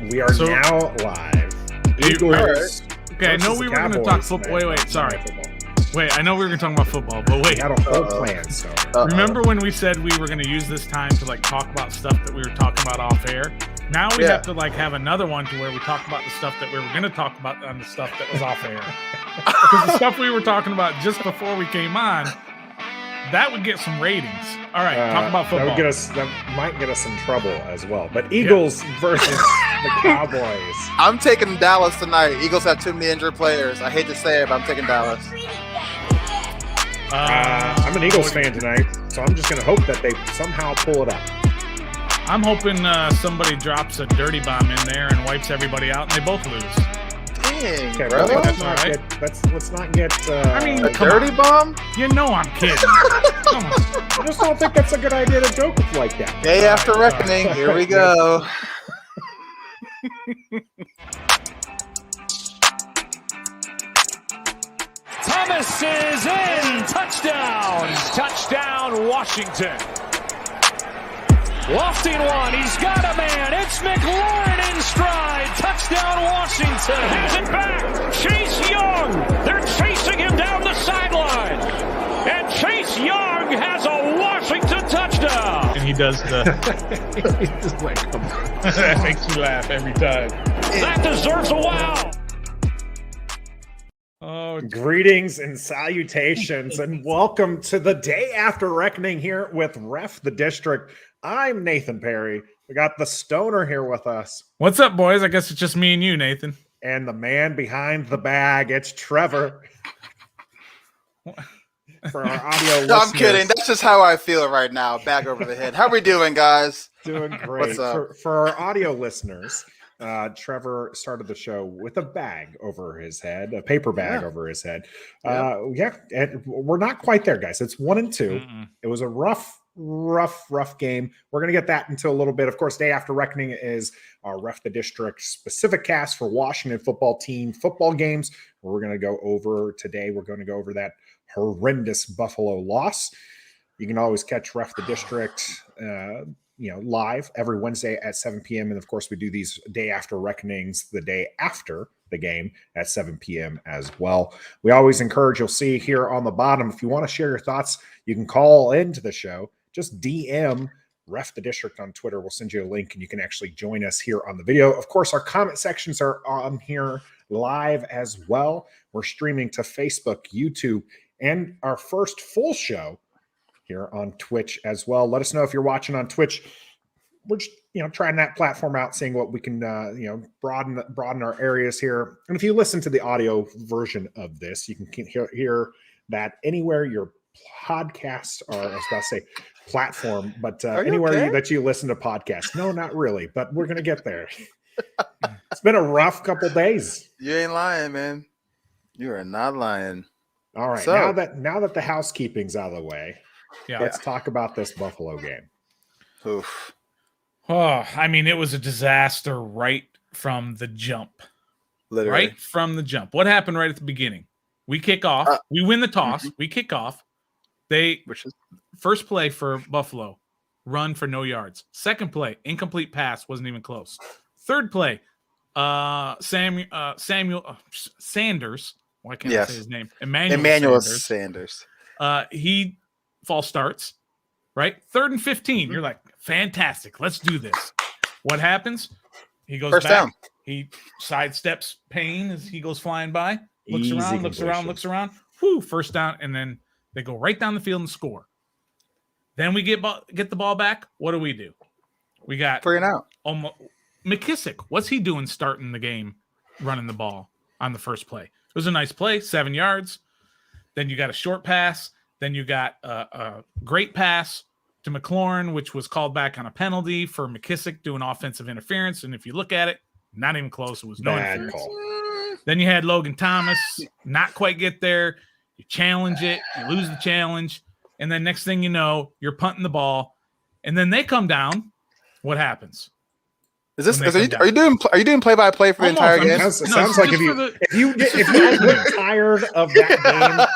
We are now live. Eagles. Okay, I know we were going to talk football. Wait, sorry. Wait, I know we were going to talk about football, but wait. We had a whole plan, so. Remember when we said we were going to use this time to talk about stuff that we were talking about off air? Now we have to have another one to where we talk about the stuff that we were going to talk about on the stuff that was off air. Because the stuff we were talking about just before we came on, that would get some ratings. All right, talk about football. That might get us in trouble as well. But Eagles versus the Cowboys. I'm taking Dallas tonight. Eagles have too many injured players. I hate to say it, but I'm taking Dallas. I'm an Eagles fan tonight, so I'm just going to hope that they somehow pull it up. I'm hoping somebody drops a dirty bomb in there and wipes everybody out, and they both lose. Dang, Okay, brother. let's not get. I mean, A dirty bomb? You know I'm kidding. Come on. I just don't think that's a good idea to joke like that. Day after reckoning. Here we go. Thomas is in. Touchdown, Washington. Lofting one. He's got a man. It's McLaurin in stride. Touchdown, Washington. Has it back. Chase Young. They're chasing him down the sideline. And Chase Young has a Washington touchdown. And he does the. Come on. That makes me laugh every time. That deserves a wow. Oh, Greetings and salutations, and welcome to the Day After Reckoning here with Ref the District. I'm Nathan Perry. We got the Stoner here with us. what's up, boys? I guess it's just me and you, Nathan. And the man behind the bag, it's Trevor. For our audio listeners. I'm kidding. That's just how I feel right now. Bag over the head. How we doing, guys? Doing great. What's up? For our audio listeners, Trevor started the show with a bag over his head, a paper bag over his head. And we're not quite there, guys. It's 1-2. Mm-mm. It was a rough game. We're going to get that into a little bit. Of course, Day After Reckoning is our Ref the District specific cast for Washington football team football games. We're going to go over today. We're going to go over that horrendous Buffalo loss. You can always catch Ref the District live every Wednesday at 7 p.m. And of course, we do these Day After Reckonings the day after the game at 7 p.m. as well. We always encourage, you'll see here on the bottom, if you want to share your thoughts, you can call into the show. Just DM Ref the District on Twitter. We'll send you a link and you can actually join us here on the video. Of course, our comment sections are on here live as well. We're streaming to Facebook, YouTube, and our first full show here on Twitch as well. Let us know if you're watching on Twitch. We're just, trying that platform out, seeing what we can, broaden our areas here. And if you listen to the audio version of this, you can hear that anywhere your podcasts are, I was about to say platform, but anywhere that you listen to podcasts. No, not really, but we're going to get there. It's been a rough couple days. You ain't lying, man. You are not lying. All right. So, now that the housekeeping's out of the way, let's talk about this Buffalo game. Oof. Oh, I mean, it was a disaster right from the jump. Literally. Right from the jump. What happened right at the beginning? We kick off. We win the toss. We kick off. First play for Buffalo, run for no yards. Second play, incomplete pass, wasn't even close. Third play, Samuel Sanders. Why can't I say his name? Emmanuel Sanders. He false starts. Right? 3rd and 15. You're like, fantastic. Let's do this. What happens? He goes First back. down. He sidesteps Payne as he goes flying by. Looks Easy looks around. Whoo, first down. And then they go right down the field and score. Then we get the ball back. What do? We got 3 and out. McKissick. What's he doing starting the game, running the ball on the first play? It was a nice play, 7 yards. Then you got a short pass. Then you got a great pass to McLaurin, which was called back on a penalty for McKissick doing offensive interference. And if you look at it, not even close. It was no interference. Call. Then you had Logan Thomas not quite get there. You challenge it. You lose the challenge. And then next thing you know, you're punting the ball. And then they come down. What happens? Are you doing play-by-play for the entire game? Sounds like if you get tired of that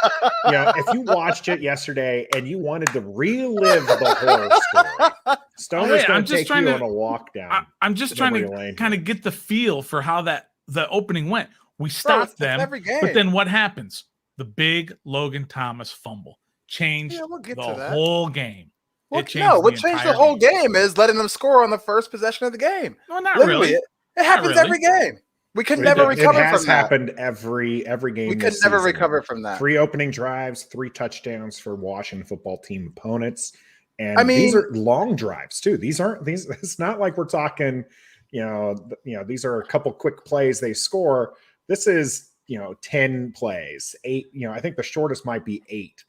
game, if you watched it yesterday and you wanted to relive the horror story, Stoner's I'm going to just take trying you to- on a walk down. I'm just trying memory to lane kind here. of get the feel for how the opening went. We Bro, stopped it's them, every game. but then what happens? The big Logan Thomas fumble changed Yeah, we'll get the to that. whole game. Well, It changed what the changed the entire whole game is letting them score on the first possession of the game. No, not Literally, really. it happens really. every game. We can It never does. recover It has from that. happened every game. We this could never season. recover from that. 3 opening drives, 3 touchdowns for Washington football team opponents, and I mean- these are long drives too. These aren't these. It's not like we're talking. These are a couple quick plays they score. This is 10 plays, 8. I think the shortest might be 8.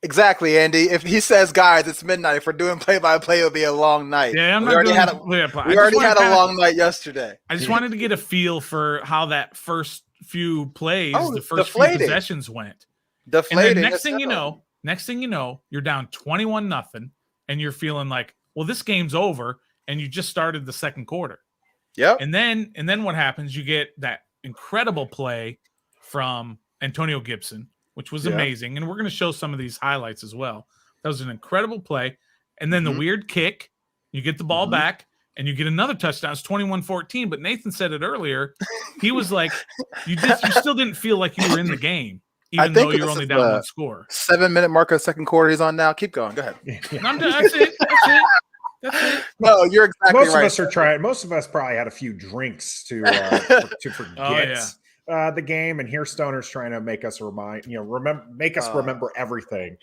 Exactly, Andy. If he says, guys, it's midnight, if we're doing play-by-play, it'll be a long night. Yeah, I'm we not already doing had a, play-by-play. we already had a long night yesterday. I just wanted to get a feel for how that first few plays, the first deflating. few possessions went. And Deflating. then next thing you know, you're down 21-0, and you're feeling like, well, this game's over, and you just started the second quarter. Yep. And then what happens? You get that incredible play from Antonio Gibson, which was amazing. And we're going to show some of these highlights as well. That was an incredible play. And then the weird kick, you get the ball back, and you get another touchdown. It's 21-14. But Nathan said it earlier. He was like, you still didn't feel like you were in the game, even though you're only down 1 score. 7-minute mark of the second quarter he's on now. Keep going. Go ahead. That's it. No, you're exactly Most right. of us are trying. Most of us probably had a few drinks to forget the game, and here Stoner's trying to make us remember everything.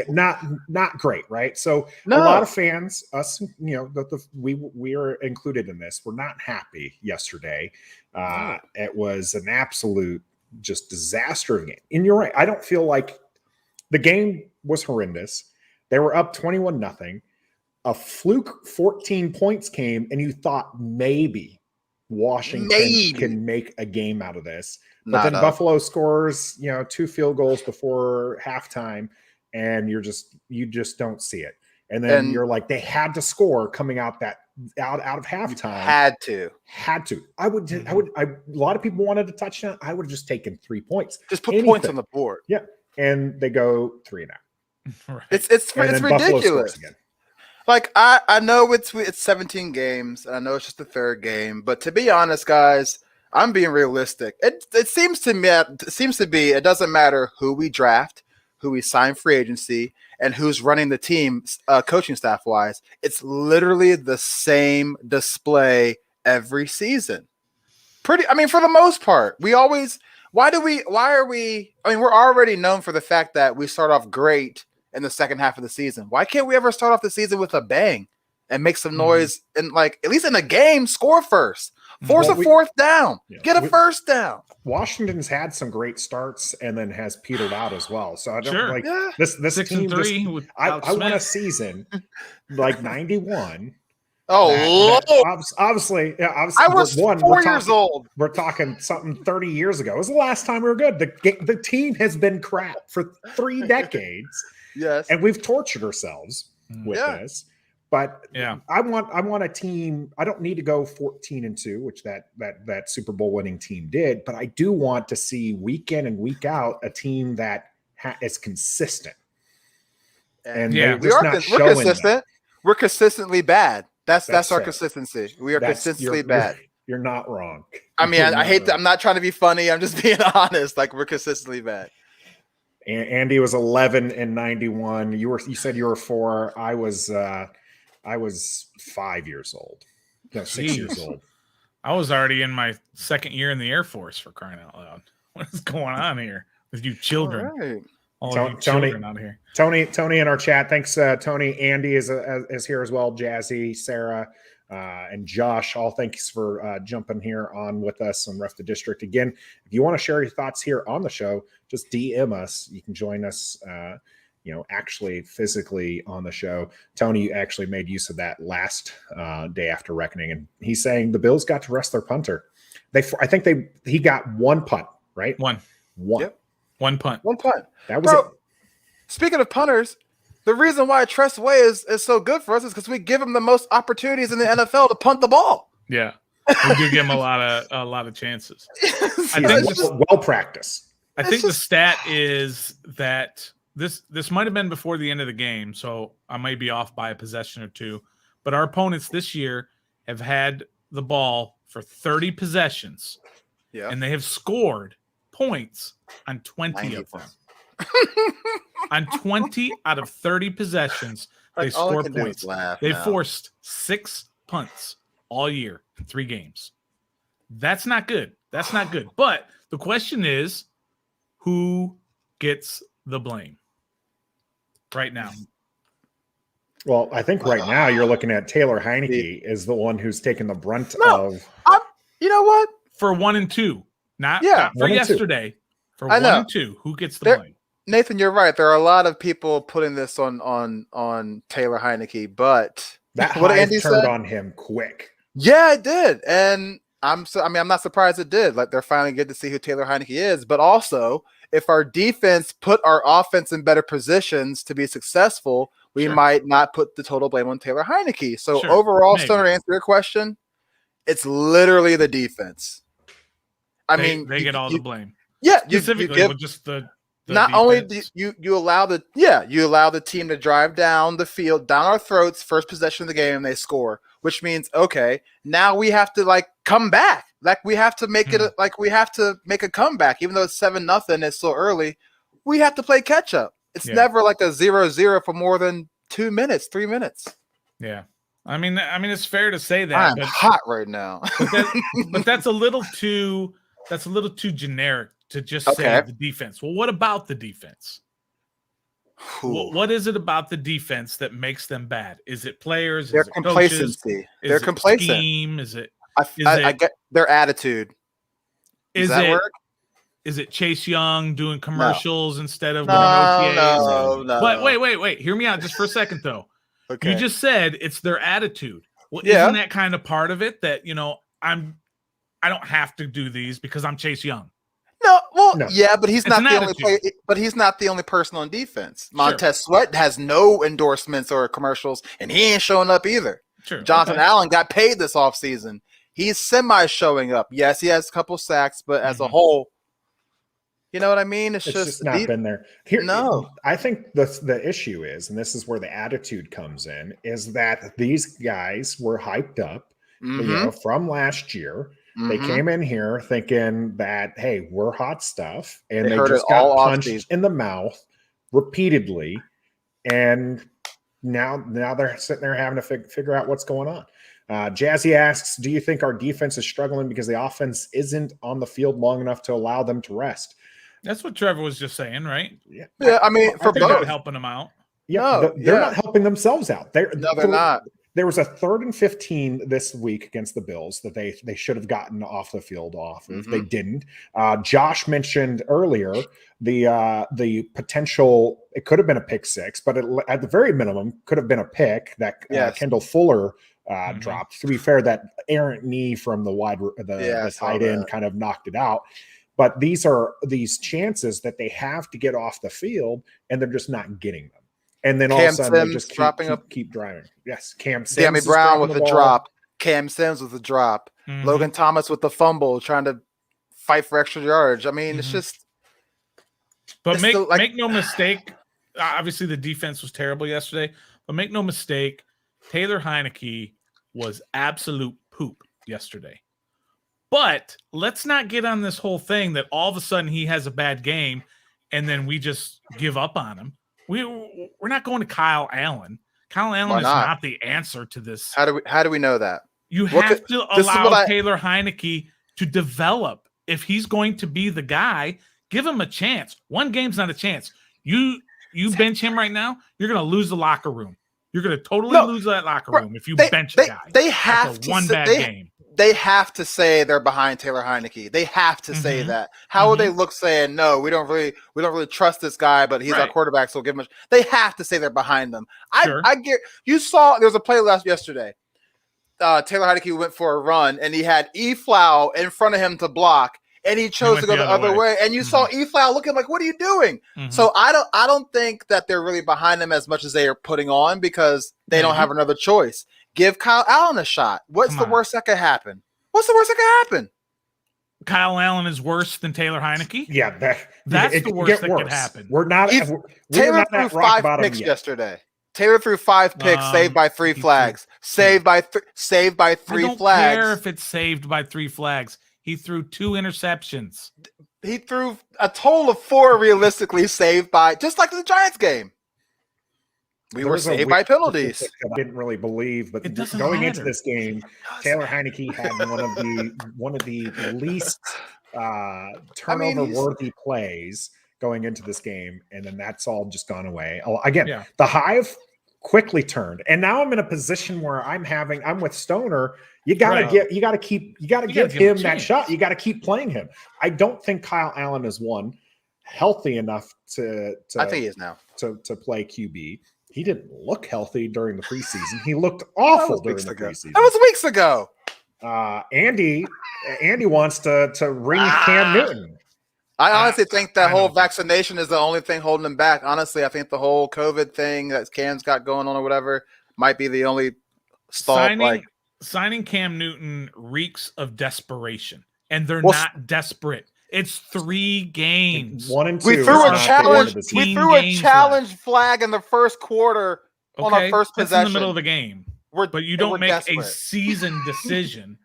Not great, right? So a lot of fans, us, we are included in this. We're not happy yesterday. It was an absolute just disaster of a game. And you're right. I don't feel like the game was horrendous. They were up 21-0. A fluke 14 points came, and you thought maybe Washington can make a game out of this. But then Buffalo scores, 2 field goals before halftime, and you just don't see it. And then you're like, they had to score coming out of halftime. Had to. I would. A lot of people wanted a touchdown. I would have just taken 3 points. Just put points on the board. Yeah, and they go 3 and out. Right. It's ridiculous. Like I know it's 17 games, and I know it's just the third game, but to be honest, guys, I'm being realistic. It seems to me it doesn't matter who we draft, who we sign free agency, and who's running the team, coaching staff wise. It's literally the same display every season. For the most part, we're already known for the fact that we start off great in the second half of the season. Why can't we ever start off the season with a bang and make some noise and at least in a game, score first, force a fourth down, get a first down. Washington's had some great starts and then has petered out as well. So I don't this 6 team. and 3 I want a season like 91. Obviously, I was 4 years old. We're talking something 30 years ago. It was the last time we were good. The team has been crap for 3 decades. Yes, and we've tortured ourselves with this. But I want a team. I don't need to go 14-2, which that Super Bowl winning team did. But I do want to see week in and week out a team that is consistent. And we are consistent. That. We're consistently bad. That's our consistency. We are consistently bad. You're not wrong. I mean, I hate that. I'm not trying to be funny. I'm just being honest. Like, we're consistently bad. Andy was 11-91. You said you were 4. I was 5 years old. No, 6 years old. I was already in my second year in the Air Force, for crying out loud. What is going on here with you children? All right. Children out here. Tony in our chat. Thanks, Tony. Andy is here as well. Jazzy, Sarah, and Josh. All thanks for jumping here on with us on Ref the District. Again, if you want to share your thoughts here on the show, just DM us. You can join us, actually physically on the show. Tony actually made use of that last day after reckoning, and he's saying the Bills got to rest their punter. He got 1 punt, right? One. Yep. 1 punt. 1 punt. That was it. Speaking of punters, the reason why Tress Way is so good for us is because we give him the most opportunities in the NFL to punt the ball. Yeah, we do give him a lot of chances. I think well practiced. I think the stat is that this might have been before the end of the game, so I might be off by a possession or two. But our opponents this year have had the ball for 30 possessions, and they have scored points on 20 of them. On 20 out of 30 possessions, they score points. They forced 6 punts all year in 3 games. That's not good. That's not good. But the question is, who gets the blame right now? Well, I think right now you're looking at Taylor Heineke is the one who's taking the brunt of. You know what? For 1 and 2, not for yesterday. For 1 and 2, who gets the blame? Nathan, you're right. There are a lot of people putting this on Taylor Heineke, but that what Andy turned on him quick. Yeah, it did, and I'm not surprised it did. Like, they're finally getting to see who Taylor Heineke is, but also if our defense put our offense in better positions to be successful, we might not put the total blame on Taylor Heineke. So overall, Stoner, to answer your question, it's literally the defense. I mean, they get all the blame. Yeah, specifically with just the not defense. Only do you allow the team to drive down the field, down our throats, first possession of the game, and they score, which means now we have to come back. We have to make we have to make a comeback, even though it's 7-0. It's still early. We have to play catch up. It's never like a 0-0 for more than 2 minutes, 3 minutes. Yeah. I mean, it's fair to say that. I'm hot right now. but that's a little too generic to just say the defense. Well, what about the defense? What is it about the defense that makes them bad? Is it players? Their is it complacency. Coaches? They're complacent. Scheme? Is it? I get their attitude. Does that work? Is it Chase Young doing commercials instead of OTAs? No. But wait. Hear me out just for a second, though. Okay. You just said it's their attitude. Well, isn't that kind of part of it that, I don't have to do these because I'm Chase Young? No. Yeah, but he's not the only player. But he's not the only person on defense. Montez Sweat has no endorsements or commercials, and he ain't showing up either. Sure. Jonathan Allen got paid this offseason. He's semi showing up. Yes, he has a couple sacks, but as a whole, you know what I mean? It's just not been there. I think the issue is, and this is where the attitude comes in, is that these guys were hyped up, from last year. Mm-hmm. They came in here thinking that, hey, we're hot stuff, and they just got punched in the mouth repeatedly, and now they're sitting there having to figure out what's going on. Jazzy asks, do you think our defense is struggling because the offense isn't on the field long enough to allow them to rest? That's what Trevor was just saying, right? Yeah. I mean, for both, helping them out. Yeah, they're not helping themselves out. They're not. There was a 3rd and 15 this week against the Bills that they should have gotten off the field off. Mm-hmm. They didn't. Josh mentioned earlier the potential. It could have been a pick 6, but at the very minimum could have been a pick that Kendall Fuller dropped. To be fair, that errant knee from the tight end kind of knocked it out. But these are these chances that they have to get off the field, and they're just not getting them. And then all of a sudden, they just keep driving. Yes, Cam Sims. Sammy Brown with the drop. Cam Sims with the drop. Mm-hmm. Logan Thomas with the fumble, trying to fight for extra yards. I mean, it's just. But make no mistake. Obviously, the defense was terrible yesterday. But make no mistake, Taylor Heineke was absolute poop yesterday. But let's not get on this whole thing that all of a sudden he has a bad game and then we just give up on him. We're not going to Kyle Allen. Kyle Allen is not the answer to this. How do we know that? You have to allow Taylor Heineke to develop. If he's going to be the guy, give him a chance. One game's not a chance. You bench him right now, you're going to lose the locker room. You're going to totally lose that locker room if you bench a guy. They have to one bad game. They have to say they're behind Taylor Heineke. They have to say that. How would they look saying, no, we don't really trust this guy, but he's our quarterback, so we'll give him they have to say they're behind them. I get you saw there was a play yesterday. Taylor Heineke went for a run and he had E-Flow in front of him to block, and he chose to go the other way. And you saw E-Flow looking like, what are you doing? So I don't think that they're really behind him as much as they are putting on, because they don't have another choice. Give Kyle Allen a shot. What's the worst that could happen? Kyle Allen is worse than Taylor Heineke? Yeah, that's the worst that could happen. We're not. Taylor not threw at rock 5 bottom picks yet. yesterday. Taylor threw 5 picks, saved by 3 flags. Saved by 3 flags. I don't care if it's saved by 3 flags. He threw 2 interceptions. He threw a total of 4 realistically saved by, just like the Giants game. We were saved by penalties. I didn't really believe, but doesn't going matter. into this game, Taylor Heineke had one of the least turnover-worthy plays going into this game, and then that's all just gone away. Again, the hive quickly turned, and now I'm in a position where I'm with Stoner. You gotta give him that shot. You got to keep playing him. I don't think Kyle Allen is healthy enough to I think he is now to play QB. He didn't look healthy during the preseason. He looked awful during the preseason. That was weeks ago. Andy wants to ring Cam Newton. I honestly think that whole vaccination is the only thing holding him back. Honestly, I think the whole COVID thing that Cam's got going on or whatever might be the only stall. Signing Cam Newton reeks of desperation, and they're not desperate. It's 3 games. 1 and 2. We threw a challenge. We threw a challenge flag in the first quarter on our first possession. That's in the middle of the game. But you don't make a season decision.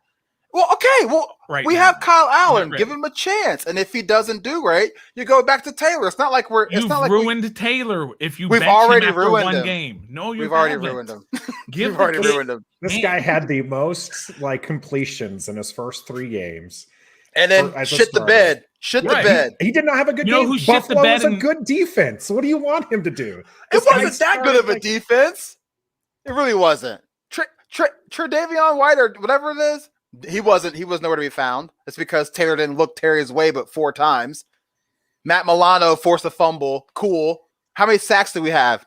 Well, okay. Well, we have Kyle Allen. Give him a chance, and if he doesn't do right, you go back to Taylor. It's not like You've ruined Taylor. If we've already ruined one him. game. No, we've already ruined him. We've already ruined him. This guy had the most completions in his first 3 games. And then shit the bed. Shit the bed. He did not have a good game. Who shit the bed? Was a good defense. What do you want him to do? It wasn't that good of a defense. It really wasn't. Tre'Davion White or whatever it is, he was nowhere to be found. It's because Taylor didn't look Terry's way but 4 times. Matt Milano forced a fumble. Cool. How many sacks did we have?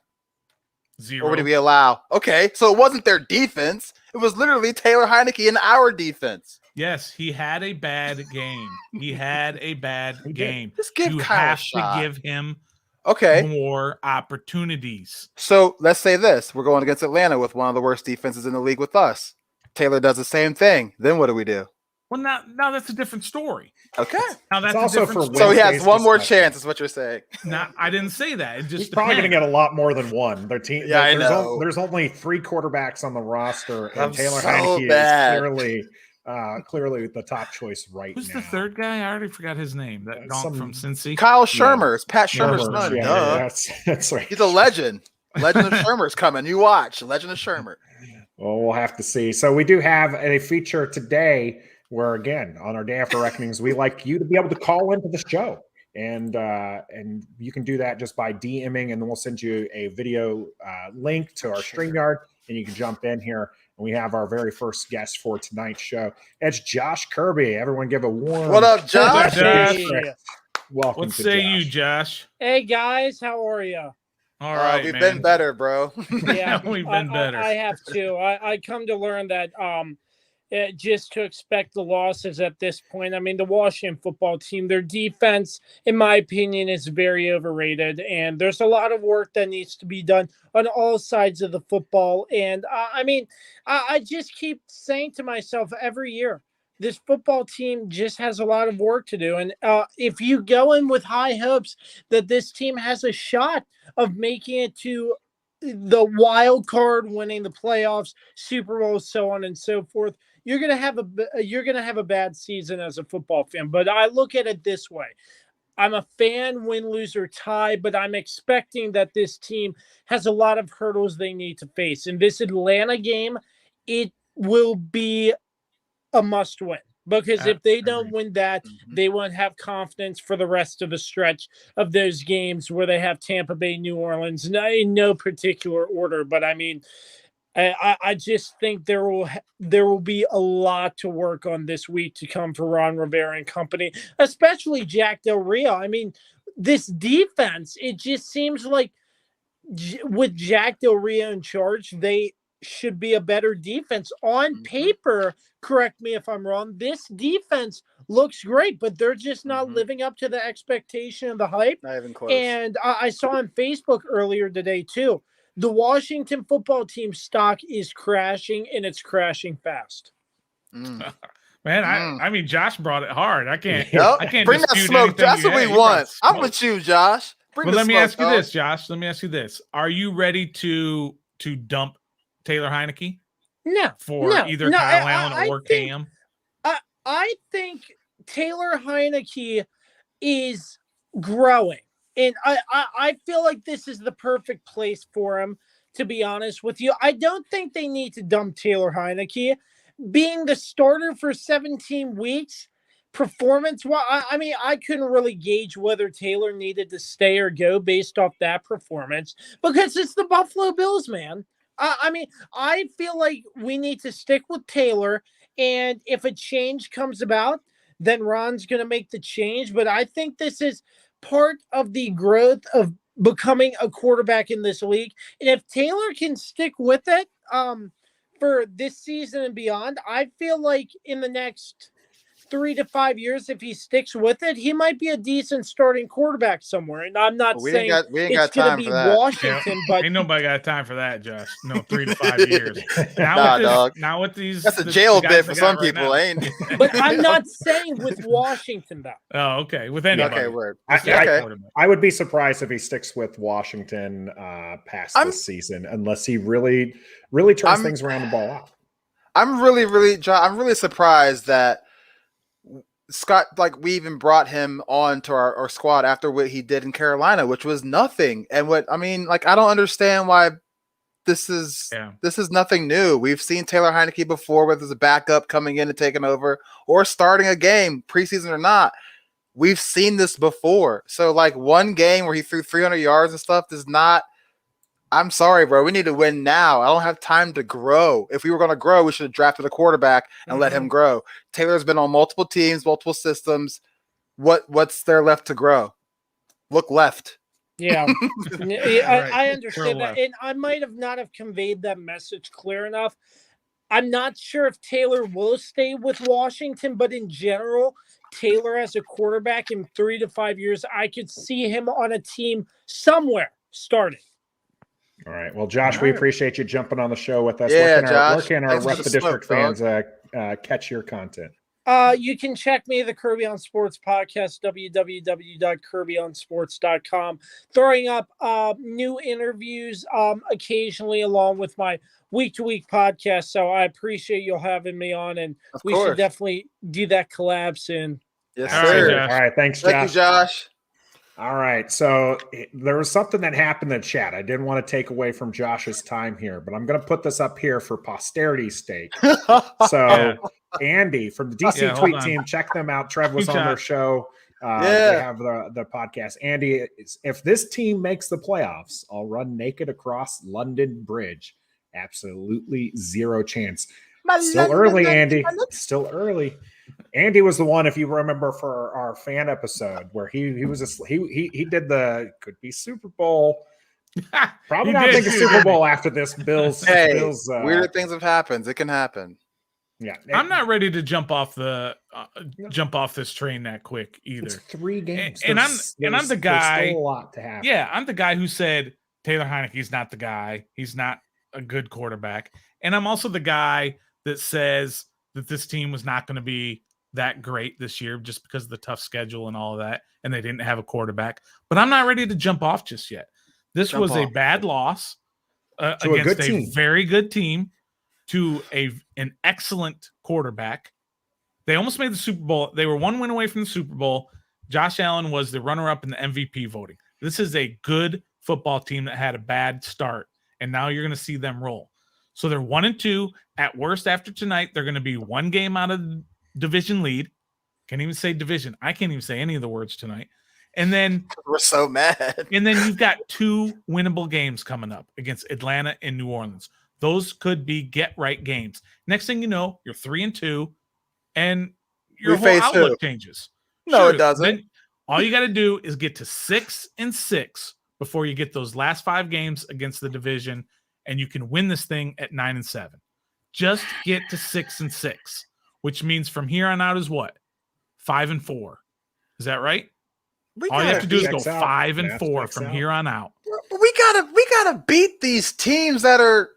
0. Or did we allow? Okay, so it wasn't their defense. It was literally Taylor Heineke in our defense. Yes, he had a bad game. Just give Kyle a shot. To give him more opportunities. So let's say this. We're going against Atlanta with one of the worst defenses in the league with us. Taylor does the same thing. Then what do we do? Well, now that's a different story. Okay. Now that's also a different story. So he has one more chance, is what you're saying. No, I didn't say that. It just He's probably going to get a lot more than one. Their team. Yeah, I know. There's only 3 quarterbacks on the roster, and Taylor Heineke is clearly the top choice right Who's now. Who's the third guy? I already forgot his name. That gone from Cincy. Kyle Shermer's. Pat Shermer's son. Yeah, that's right. He's a legend. Legend of Shermer's coming. You watch. Legend of Shermer. Well, we'll have to see. So we do have a feature today where, again, on our Day After Reckonings, we like you to be able to call into the show. And you can do that just by DMing, and then we'll send you a video link to our StreamYard, and you can jump in here. And we have our very first guest for tonight's show. It's Josh Kirby. Everyone give a warm. What up, Josh? Welcome. What say you, Josh? Hey, guys. How are you? All right, we've been better, bro. Yeah, we've been better. I have to. I come to learn that just to expect the losses at this point. I mean, the Washington football team, their defense, in my opinion, is very overrated. And there's a lot of work that needs to be done on all sides of the football. And I just keep saying to myself every year, this football team just has a lot of work to do. And if you go in with high hopes that this team has a shot of making it to the wild card, winning the playoffs, Super Bowl, so on and so forth, you're gonna have a bad season as a football fan. But I look at it this way: I'm a fan, win, lose, or tie, but I'm expecting that this team has a lot of hurdles they need to face. In this Atlanta game, it will be a must win, because if they don't win that, they won't have confidence for the rest of the stretch of those games where they have Tampa Bay, New Orleans, in no particular order. But I mean, I just think there will be a lot to work on this week to come for Ron Rivera and company, especially Jack Del Rio. I mean, this defense, it just seems like with Jack Del Rio in charge, they should be a better defense. On paper, correct me if I'm wrong, this defense looks great, but they're just not living up to the expectation of the hype. Not even close. And I saw on Facebook earlier today too, the Washington football team stock is crashing, and it's crashing fast. Man, I mean, Josh brought it hard. I can't bring that smoke. That's what we want. I'm with you, Josh. Let me ask you this, Josh. Let me ask you this: are you ready to dump Taylor Heineke? No, either Kyle Allen or Cam. I think Taylor Heineke is growing, and I feel like this is the perfect place for him. To be honest with you, I don't think they need to dump Taylor Heineke. Being the starter for 17 weeks, performance. Well, I mean, I couldn't really gauge whether Taylor needed to stay or go based off that performance because it's the Buffalo Bills, man. I mean, I feel like we need to stick with Taylor, and if a change comes about, then Ron's going to make the change. But I think this is part of the growth of becoming a quarterback in this league. And if Taylor can stick with it for this season and beyond, I feel like in the next 3 to 5 years, if he sticks with it, he might be a decent starting quarterback somewhere. And I'm not saying it's going to be Washington, but ain't nobody got time for that, Josh. No, 3 to 5 years. Now with these, that's a jail bit for some people, ain't it? But I'm not saying with Washington, though. Oh, okay. With anybody. Okay, word. I would be surprised if he sticks with Washington past this season, unless he really turns things around the ball out. I'm really surprised that Scott, like, we even brought him on to our squad after what he did in Carolina, which was nothing. And I don't understand why this is nothing new. We've seen Taylor Heineke before, whether it's a backup coming in and taking over or starting a game, preseason or not. We've seen this before. So, like, one game where he threw 300 yards and stuff does not. I'm sorry, bro. We need to win now. I don't have time to grow. If we were going to grow, we should have drafted a quarterback and let him grow. Taylor's been on multiple teams, multiple systems. What's there left to grow? Look left. Yeah. I understand that. And I might have not have conveyed that message clear enough. I'm not sure if Taylor will stay with Washington, but in general, Taylor as a quarterback in 3 to 5 years, I could see him on a team somewhere starting. All right. Well, Josh, we appreciate you jumping on the show with us. Yeah, where can our Rep the District fans catch your content? You can check me, the Kirby on Sports podcast, www.kirbyonsports.com. Throwing up new interviews occasionally along with my week-to-week podcast. So I appreciate you having me on, and we should definitely do that collab soon. Yes, sir. All right. Thanks, Josh. Thank you, Josh. All right. So there was something that happened in the chat. I didn't want to take away from Josh's time here, but I'm going to put this up here for posterity's sake. So Andy from the DC Tweet Team, check them out. Trev was on their show. They have the podcast. Andy, if this team makes the playoffs, I'll run naked across London Bridge. Absolutely zero chance. Still early, Andy. Still early. Andy was the one, if you remember, for our fan episode where he did the could be Super Bowl. Probably not thinking Super Bowl after this. Bills. Weirder things have happened. It can happen. Yeah, I'm not ready to jump off this train that quick either. It's 3 games, and I'm the guy. There's still a lot to happen. Yeah, I'm the guy who said Taylor Heineke's not the guy. He's not a good quarterback, and I'm also the guy that says that this team was not going to be that great this year just because of the tough schedule and all of that, and they didn't have a quarterback. But I'm not ready to jump off just yet. This was a bad loss against a very good team to an excellent quarterback. They almost made the Super Bowl. They were 1 win away from the Super Bowl. Josh Allen was the runner-up in the MVP voting. This is a good football team that had a bad start, and now you're going to see them roll. So they're 1-2. At worst, after tonight, they're going to be 1 game out of the division lead. Can't even say division. I can't even say any of the words tonight. And then we're so mad. And then you've got 2 winnable games coming up against Atlanta and New Orleans. Those could be get-right games. Next thing you know, you're 3-2, and your whole outlook changes. No, it doesn't. Then all you got to do is get to 6-6 before you get those last 5 games against the division, and you can win this thing at 9-7. Just get to 6-6, which means from here on out is what? 5-4. Is that right? All you have to do is go 5-4 from here on out. We gotta beat these teams that are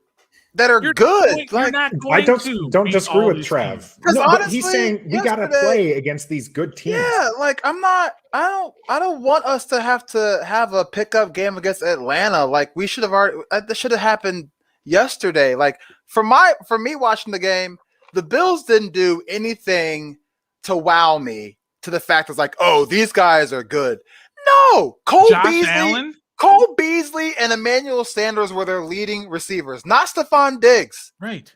that are good. You're not I going to don't beat disagree all with these Trev. teams. Because No, but he's honestly, saying we got to play against these good teams. Yeah, like I don't want us to have a pickup game against Atlanta. Like we should have already. That should have happened yesterday. Like for me watching the game, the Bills didn't do anything to wow me to the fact it's like, oh, these guys are good. No, Cole Beasley and Emmanuel Sanders were their leading receivers, not Stephon Diggs. Right.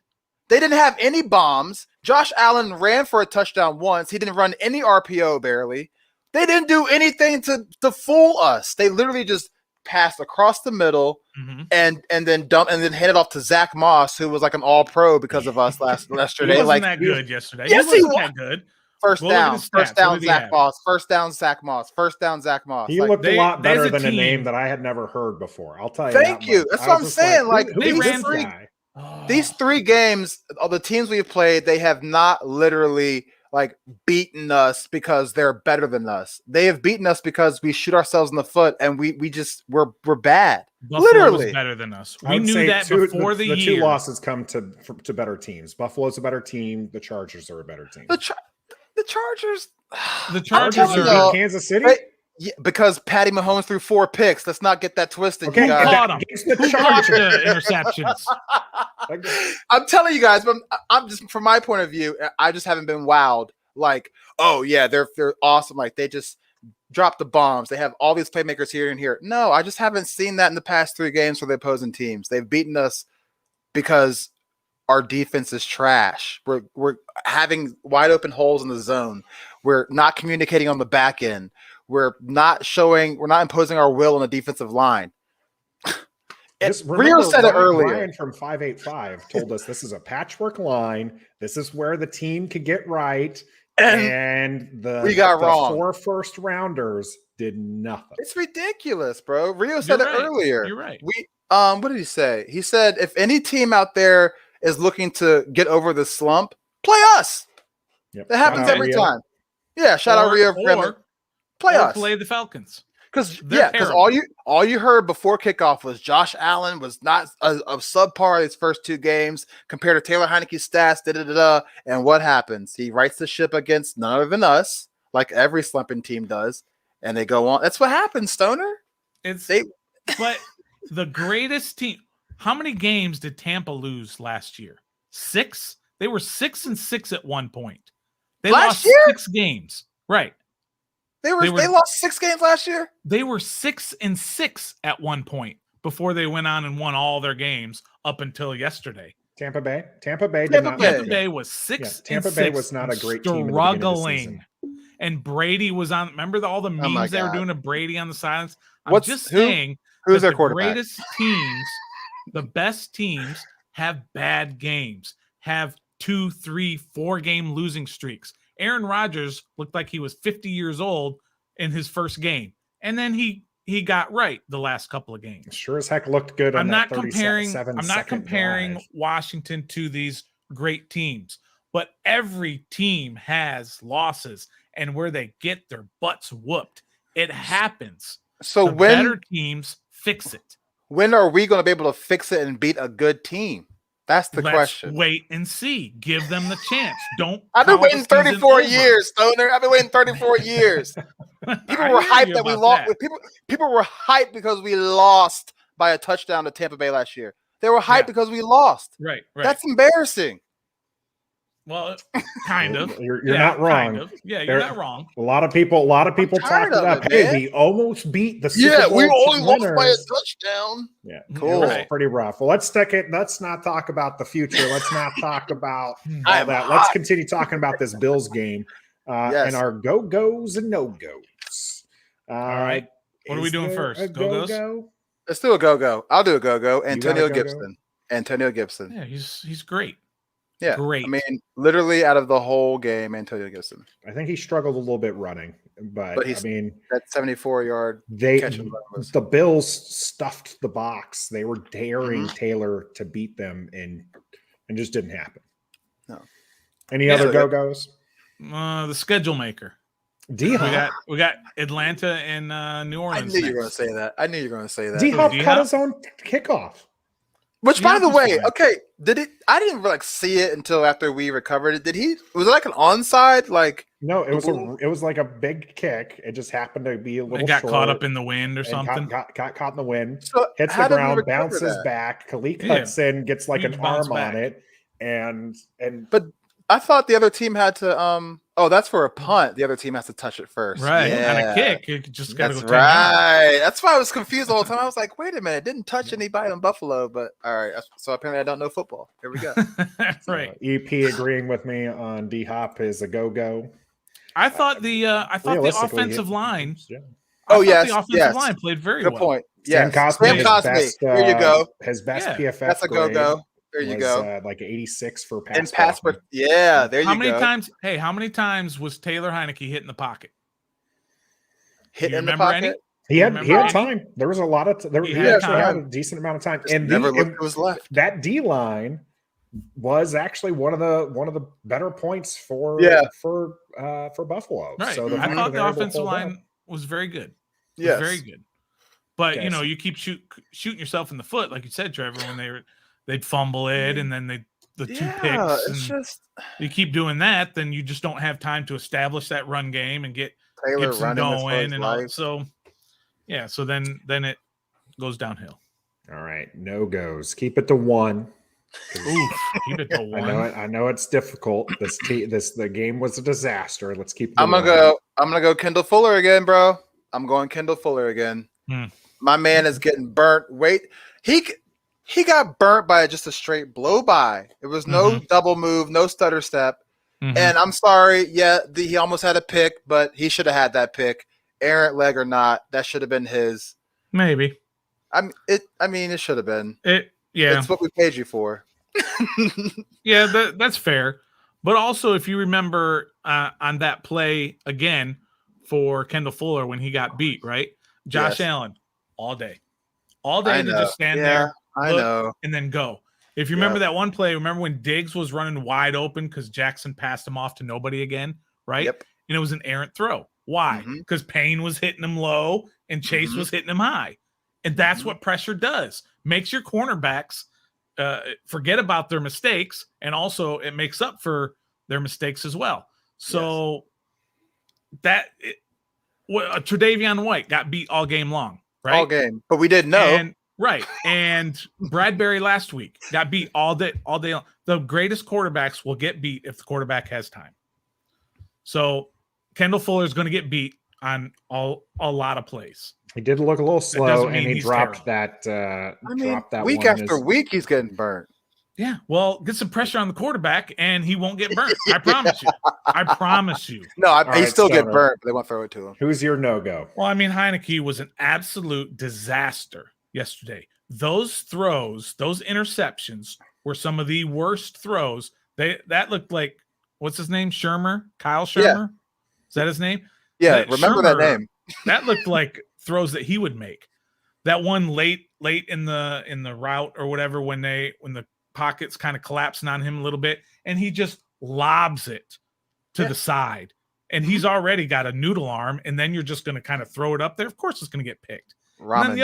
They didn't have any bombs. Josh Allen ran for a touchdown once. He didn't run any RPO barely. They didn't do anything to fool us. They literally just passed across the middle and then handed off to Zach Moss, who was like an all-pro because of us yesterday. He wasn't that good yesterday. Yes, he wasn't that good. First down, Zach Moss. First down, Zach Moss. He looked a lot better than a name that I had never heard before. I'll tell you. Thank you. That's what I'm saying. These 3 games, all the teams we've played, they have not literally like beaten us because they're better than us. They have beaten us because we shoot ourselves in the foot and we're bad. Buffalo literally was better than us. We knew that before the year. The 2 losses come to better teams. Buffalo's a better team. The Chargers are a better team. The Chargers. The Chargers are Kansas City. Yeah, because Patty Mahomes threw 4 picks. Let's not get that twisted. Okay, who caught him? Who caught the interceptions? I'm telling you guys, but I'm just from my point of view, I just haven't been wowed. Like, oh yeah, they're awesome. Like they just dropped the bombs. They have all these playmakers here and here. No, I just haven't seen that in the past 3 games for the opposing teams. They've beaten us because our defense is trash. We're having wide open holes in the zone. We're not communicating on the back end. We're not imposing our will on the defensive line. Rio said it earlier. Ryan from 585 told us this is a patchwork line. This is where the team could get right. And we got wrong. 4 first rounders did nothing. It's ridiculous, bro. Rio said it earlier. You're right. What did he say? He said if any team out there is looking to get over the slump, play us. Yep. That happens every time. Yeah, shout out Rio. Play us. Play the Falcons. Because all you heard before kickoff was Josh Allen was not of subpar his first 2 games compared to Taylor Heineke's stats. And what happens? He writes the ship against none other than us, like every slumping team does, and they go on. That's what happens, Stoner. But the greatest team. How many games did Tampa lose last year? 6. They were 6-6 at one point. They lost 6 games. Right. They lost 6 games last year. They were 6-6 at one point before they went on and won all their games up until yesterday. Tampa Bay was 6. Tampa Bay was not a great team. Struggling. And Brady was on. Remember all the memes they were doing to Brady on the sidelines? I'm just saying who's their quarterback? The greatest teams, the best teams have bad games, have 2, 3, 4 game losing streaks. Aaron Rodgers looked like he was 50 years old in his first game. And then he got right the last couple of games. Sure as heck looked good. I'm not comparing Washington to these great teams, but every team has losses and where they get their butts whooped. It happens. So the better teams fix it. When are we going to be able to fix it and beat a good team? That's the question. Wait and see. Give them the chance. I've been waiting 34 years, Stoner. I've been waiting 34 years. People were hyped that we lost. People were hyped because we lost by a touchdown to Tampa Bay last year. They were hyped because we lost. Right. That's embarrassing. Well, kind of. You're not wrong. Kind of. Yeah, you're not wrong. A lot of people talked it up. Hey, we almost beat the Super Bowl we only winners. lost by a touchdown. Yeah, cool. It was pretty rough. Well, let's not talk about the future. Let's not talk about all that. Let's continue talking about this Bills game and our go-goes and no-goes. All right. What are we doing first? Go-goes? Let's do a go-go. I'll do a go-go. Antonio Gibson. Yeah, he's great. Yeah, great. I mean, literally out of the whole game, Antonio Gibson. I think he struggled a little bit running, but I mean, that 74-yard catch the Bills stuffed the box. They were daring Taylor to beat them, and just didn't happen. No. Any other go-goes? The schedule maker. D-Hop. We got Atlanta and New Orleans. I knew you were going to say that. D-Hop cut his own kickoff. Which, The by the offensive way, line. okay, I didn't like see it until after we recovered it. Was it like an onside? Like No, it was like a big kick. It just happened to be a little It got short. caught up in the wind or and something. got caught in the wind. So Hits how the did we ground, recover bounces that? back. Khalid Yeah. cuts in, gets like Huge an bounce arm on back. it, and But I thought the other team had to that's for a punt. The other team has to touch it first. Right. Yeah. And a kick, it just got to That's go 10 yards. right. That's why I was confused the whole time. I was like, wait a minute, it didn't touch anybody on Buffalo, but all right. So apparently I don't know football. Here we go. Right. EP agreeing with me on D Hop is a go. I thought the Realistically, offensive line. Yeah. The offensive line played very Good well. point. Sam Yes. Cosmi, Sam his Cosmi. best, Here you go. His best Yeah. PFF That's a grade go. There you was, go. like 86 for pass. And pass blocking. yeah, there How you many go. times? Hey, how many times was Taylor Heineke hit in the pocket? Hit You in the remember pocket. any? He had Remember any? time. There was a lot of he had actually had time. a decent amount of time. Just And never looked to his left. that D line was actually one of the better points for Buffalo. Right. So the I fact thought that they're the able to offensive hold line up- was very good. It was Yes. very good. But Okay, so- you keep shooting yourself in the foot, like you said, Trevor, when they'd fumble it and then the two picks. It's And just you keep doing that, then you just don't have time to establish that run game and get Taylor Gibson running as far as going and all. life. So yeah, so then it goes downhill. All right, no goes. Keep it to one. Oof, keep it to one. I know it's difficult. The game was a disaster. Let's keep. I'm gonna go Kendall Fuller again, bro. I'm going Kendall Fuller again. My man is getting burnt. Wait, he got burnt by just a straight blow by. It was no double move, no stutter step. And I'm sorry, he almost had a pick, but he should have had that pick. Errant leg or not, that should have been his. Maybe. It should have been. Yeah. It's what we paid you for. Yeah, that's fair. But also, if you remember on that play again for Kendall Fuller when he got beat, right? Josh Allen all day to just stand there, look, and then go. If you remember that one play, remember when Diggs was running wide open because Jackson passed him off to nobody again, right? Yep. And it was an errant throw. Why? Because Payne was hitting him low and Chase was hitting him high. And that's what pressure does. Makes your cornerbacks forget about their mistakes, and also it makes up for their mistakes as well. So Tre'Davion White got beat all game long, right? All game, but we didn't know. And Bradbury last week got beat all day long. The greatest quarterbacks will get beat if the quarterback has time. So Kendall Fuller is going to get beat on a lot of plays. He did look a little slow, and he dropped terrible. that week one after week, he's getting burnt. Yeah, well, get some pressure on the quarterback, and he won't get burnt. I promise you. I promise you. No, he still get Stoner. burnt, but they won't throw it to him. Who's your no-go? Well, I mean, Heineke was an absolute disaster yesterday. Those throws, those interceptions were some of the worst throws. That looked like, what's his name? Kyle Shermer? Yeah. Is that his name? Yeah, remember that name. That looked like throws that he would make. That one late in the route or whatever, when the pocket's kind of collapsing on him a little bit, and he just lobs it to the side, and he's already got a noodle arm, and then you're just going to kind of throw it up there. Of course, it's going to get picked. And then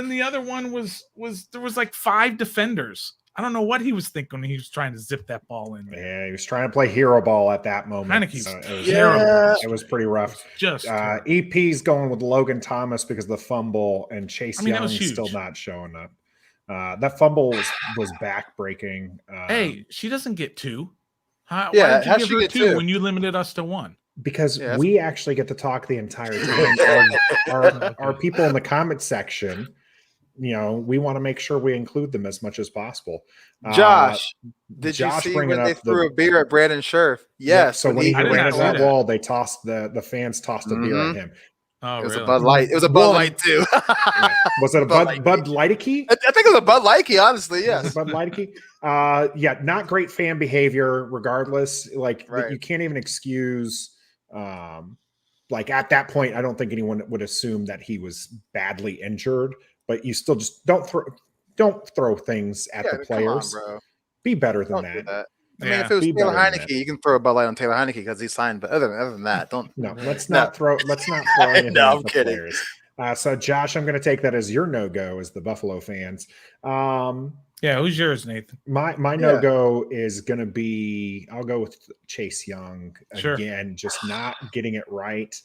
the other one was there was like 5 defenders. I don't know what he was thinking when he was trying to zip that ball in there. Yeah, he was trying to play hero ball at that moment. It was pretty rough. Just EP's going with Logan Thomas because of the fumble, and Chase Young still not showing up. That fumble was backbreaking. Hey, she doesn't get 2. Why Yeah, did how'd you she give her get 2 2? when you limited us to 1? Because we actually get to talk the entire time. Our people in the comment section, we want to make sure we include them as much as possible. Josh, did you see when they threw a beer at Brandon Scherf? Yes. So when he ran into that wall, they tossed the fans tossed a beer at him. Oh, it was really? a Bud Light. It was a Bud Light too. Was it a Bud Lighty? I think it was a Bud Lighty, honestly. Yes. Bud Lighty. Not great fan behavior. Regardless, you can't even excuse. At that point, I don't think anyone would assume that he was badly injured. But you still just don't throw things at the players. Come on, bro. Be better than that. I mean, if it was Taylor Heineke, you can throw a Bud Light on Taylor Heineke because he's signed. But other than that, don't. No, let's not throw. Anything No, at I'm the kidding. players. So, Josh, I'm going to take that as your no-go as the Buffalo fans. Yeah, who's yours, Nathan? My no-go is going to be, I'll go with Chase Young again, just not getting it right.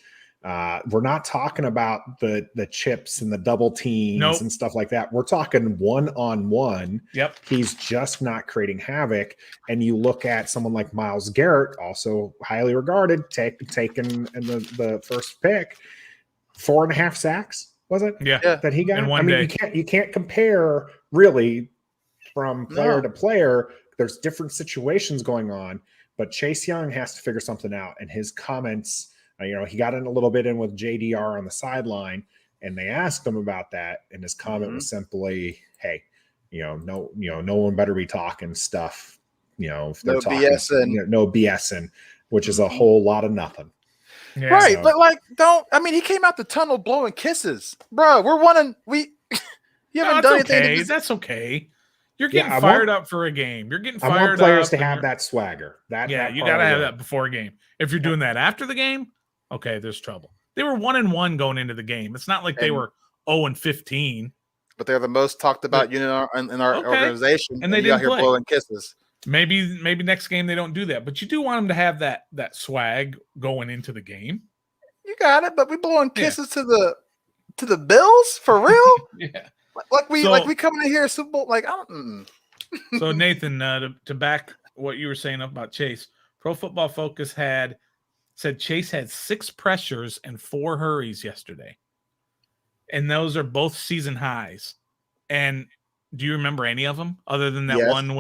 We're not talking about the chips and the double teams and stuff like that. We're talking one-on-one. Yep. He's just not creating havoc. And you look at someone like Myles Garrett, also highly regarded, taken in the first pick, 4.5 sacks, was it? Yeah. That he got. In one day. You can't compare really from player to player. There's different situations going on, but Chase Young has to figure something out. And his comments, he got in a little bit in with JDR on the sideline, and they asked him about that, and his comment was simply, "Hey, no one better be talking stuff. If they're no BSing, which is a whole lot of nothing." Yeah, right, but he came out the tunnel blowing kisses, bro. You haven't done anything. That's okay. You're getting fired up for a game. You're getting fired up. I want players to have that swagger. You got to have that before a game. If you're doing that after the game, okay, there's trouble. They were 1-1 going into the game. It's not like they were 0-15. But they're the most talked about unit in our organization, and they didn't here blowing kisses. Maybe next game they don't do that, but you do want them to have that swag going into the game. You got it, but we blowing kisses to the Bills for real? Yeah. Like we coming in here Super Bowl I don't. So Nathan, to back what you were saying about Chase, Pro Football Focus said Chase had 6 pressures and 4 hurries yesterday, and those are both season highs. And do you remember any of them other than that one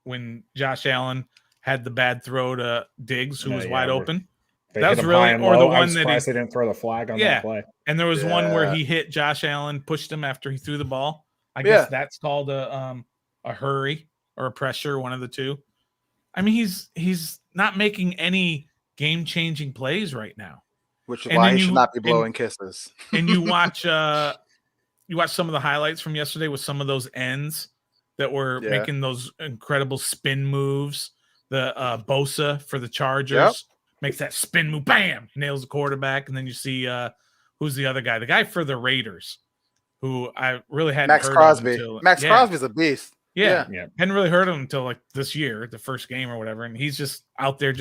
when Josh Allen had the bad throw to Diggs, who was wide open? That was really, or the one that they didn't throw the flag on that play. And there was one where he hit Josh Allen, pushed him after he threw the ball. I guess that's called a hurry or a pressure, one of the two. I mean, he's not making any game-changing plays right now. Which is why he should not be blowing kisses. And you watch some of the highlights from yesterday with some of those ends that were making those incredible spin moves. The Bosa for the Chargers makes that spin move, bam, nails the quarterback. And then you see who's the other guy? The guy for the Raiders, who I really hadn't Max heard Crosby. of until, Max Crosby's a beast. Yeah. Hadn't really heard of him until this year, the first game or whatever. And he's just out there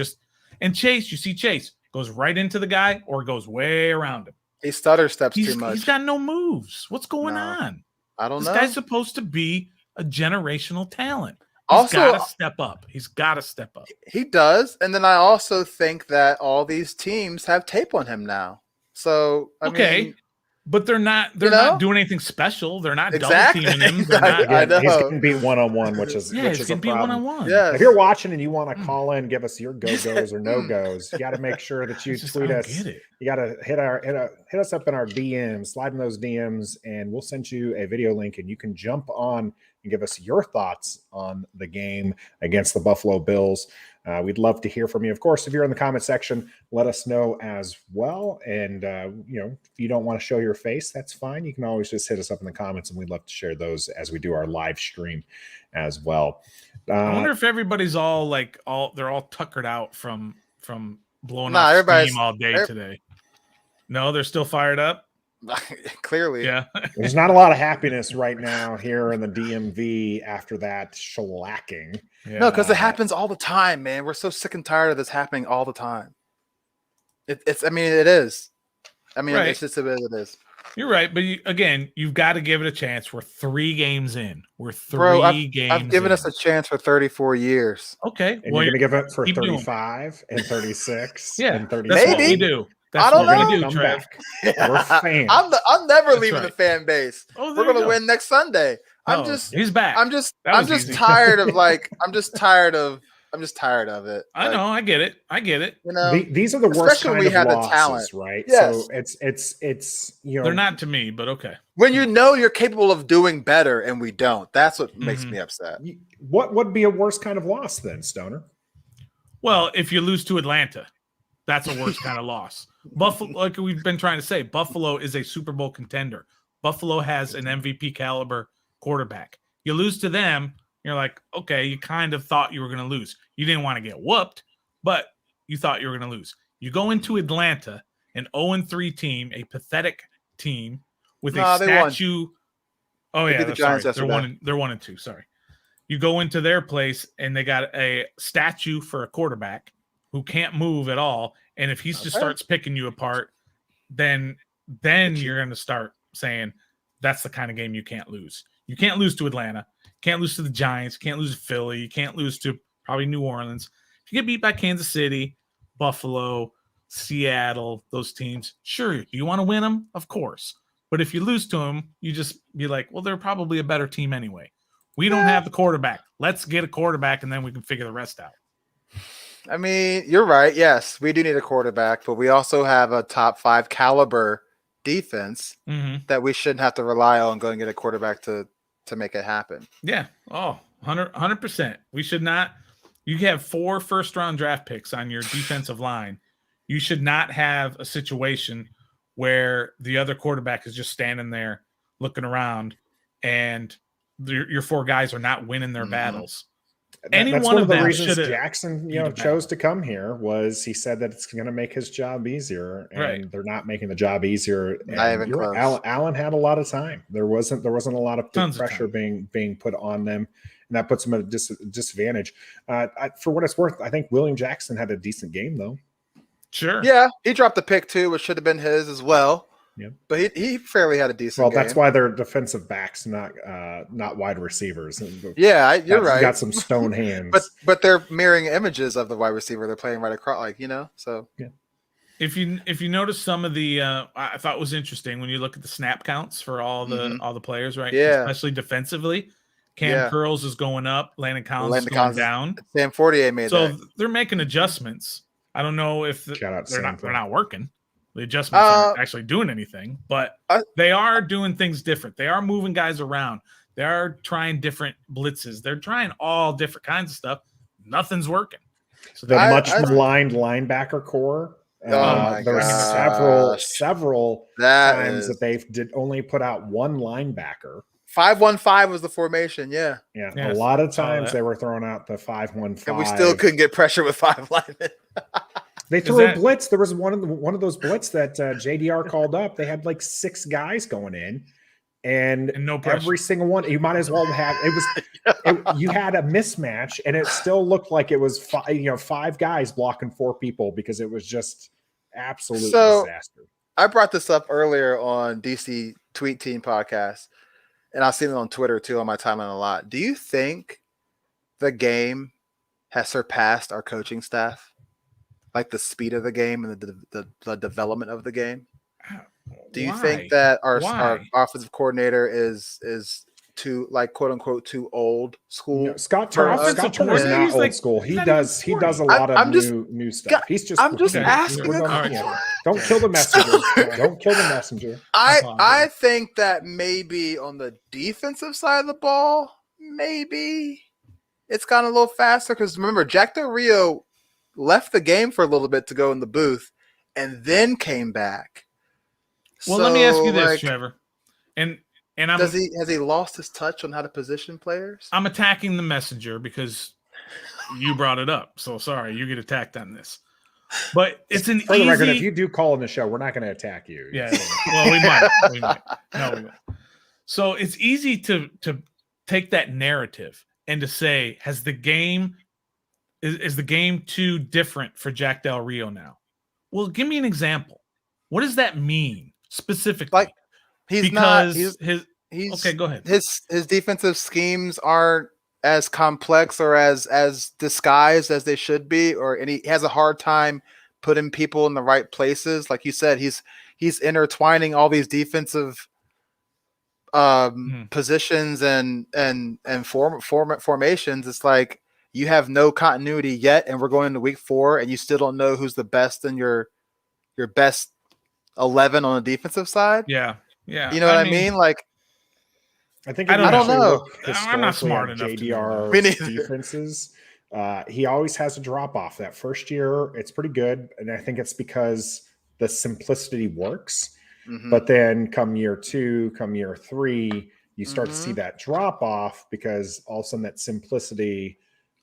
and Chase, you see Chase goes right into the guy or goes way around him. He stutter steps too much. He's got no moves. What's going on? I don't know. This guy's supposed to be a generational talent. He's got to step up. He's got to step up. He does. And then I also think that all these teams have tape on him now. So, I mean, but they're not doing anything special. They're not double teaming him. I know. He's getting beat one-on-one, which is a problem. One-on-one. Yes. If you're watching and you want to call in, give us your go-goes or no-goes, you got to make sure that you tweet us. You got to hit us up in our DMs, slide in those DMs, and we'll send you a video link, and you can jump on and give us your thoughts on the game against the Buffalo Bills. We'd love to hear from you. Of course, if you're in the comment section, let us know as well. And, if you don't want to show your face, that's fine. You can always just hit us up in the comments, and we'd love to share those as we do our live stream as well. I wonder if everybody's they're all tuckered out from blowing off steam all day today. No, they're still fired up. Clearly. Yeah. There's not a lot of happiness right now here in the DMV after that shellacking. Yeah. No, because it happens all the time, man. We're so sick and tired of this happening all the time. It is. I mean, it's just what it is. You're right, but you've got to give it a chance. We're 3 games in. We're 3 games. I've given us a chance for 34 years. Okay, and you're going to give it for 35 and 36. And 36. That's what we do. I don't know. We do, Trev. We're fans. I'm never leaving the fan base. We're going to win next Sunday. He's back. I'm just tired of I'm just tired of it. I know. I get it. These are the worst kind of losses, talent. Right? Yes. So it's they're not to me, but okay. When you're capable of doing better and we don't, that's what makes me upset. What would be a worse kind of loss then, Stoner? Well, if you lose to Atlanta, that's a worse kind of loss. Buffalo, like we've been trying to say, Buffalo is a Super Bowl contender. Buffalo has an MVP caliber quarterback. You lose to them, you're like, okay, you kind of thought you were going to lose. You didn't want to get whooped, but you thought you were going to lose. You go into Atlanta, an 0-3 team, a pathetic team with a statue. Oh yeah, the Giants sorry. They're 1-2. Sorry. You go into their place and they got a statue for a quarterback who can't move at all. And if he just starts picking you apart, then you're going to start saying that's the kind of game you can't lose. You can't lose to Atlanta. Can't lose to the Giants. Can't lose to Philly. You can't lose to probably New Orleans. If you get beat by Kansas City, Buffalo, Seattle, those teams, sure, you want to win them? Of course. But if you lose to them, you just be like, well, they're probably a better team anyway. We don't have the quarterback. Let's get a quarterback, and then we can figure the rest out. I mean, you're right. Yes, we do need a quarterback, but we also have a top 5 caliber defense that we shouldn't have to rely on going to get a quarterback to make it happen. Yeah. Oh, 100%. We should not. You have 4 first-round draft picks on your defensive line. You should not have a situation where the other quarterback is just standing there looking around and your 4 guys are not winning their battles. That's one of the reasons Jackson, chose to come here. Was he said that it's going to make his job easier, and they're not making the job easier. Allen had a lot of time. There wasn't a lot of pressure being put on them, and that puts them at a disadvantage. For what it's worth, I think William Jackson had a decent game, though. Sure. Yeah, he dropped a pick too, which should have been his as well. Yeah, but he fairly had a decent game. That's why they're defensive backs, not wide receivers. Yeah, you're right. Got some stone hands, but they're mirroring images of the wide receiver. They're playing right across, So yeah. If you notice some of the, I thought it was interesting when you look at the snap counts for all the players, right? Yeah, especially defensively. Cam Curls is going up. Landon Collins is going down. Sam Fortier made that. So they're making adjustments. I don't know if they're not working. The adjustments aren't actually doing anything, but they are doing things different. They are moving guys around. They are trying different blitzes. They're trying all different kinds of stuff. Nothing's working. So the much maligned linebacker core. There were several times that they did only put out one linebacker. 5-1-5 was the formation. Yeah. A lot of times they were throwing out the 5-1-5, and we still couldn't get pressure with 5 linemen. They threw a blitz. There was one of those blitz that JDR called up. They had like 6 guys going in, and no pressure. Every single one. You might as well have. You had a mismatch, and it still looked like it was 5 guys blocking 4 people because it was just absolute disaster. I brought this up earlier on DC Tweet Team podcast, and I've seen it on Twitter too on my timeline a lot. Do you think the game has surpassed our coaching staff? Like the speed of the game and the development of the game. Do you think that our offensive coordinator is too, like, quote unquote, too old school? No, Scott Turner is not old school. He does a lot of new stuff. I'm just asking. Don't kill the messenger. Don't kill the messenger. I think that maybe on the defensive side of the ball, maybe it's gone a little faster because remember Jack Del Rio left the game for a little bit to go in the booth and then came back. Well, let me ask you this, Trevor. And has he lost his touch on how to position players? I'm attacking the messenger because you brought it up. So sorry, you get attacked on this. But it's an for the record, if you do call in the show, we're not going to attack you. Yeah. Well, we might. No, we won't. So it's easy to take that narrative and to say, has the game is the game too different for Jack Del Rio now? Well, give me an example. What does that mean specifically? Like okay, go ahead. His defensive schemes aren't as complex or as disguised as they should be, and he has a hard time putting people in the right places. Like you said, he's intertwining all these defensive positions and formations. It's like you have no continuity yet, and we're going into week 4, and you still don't know who's the best in your best 11 on the defensive side. Yeah. You know what I mean? Like, I think I don't know. I'm not smart enough JDR to defenses. He always has a drop off. That first year, it's pretty good, and I think it's because the simplicity works. Mm-hmm. But then come year 2, come year 3, you start to see that drop off because all of a sudden that simplicity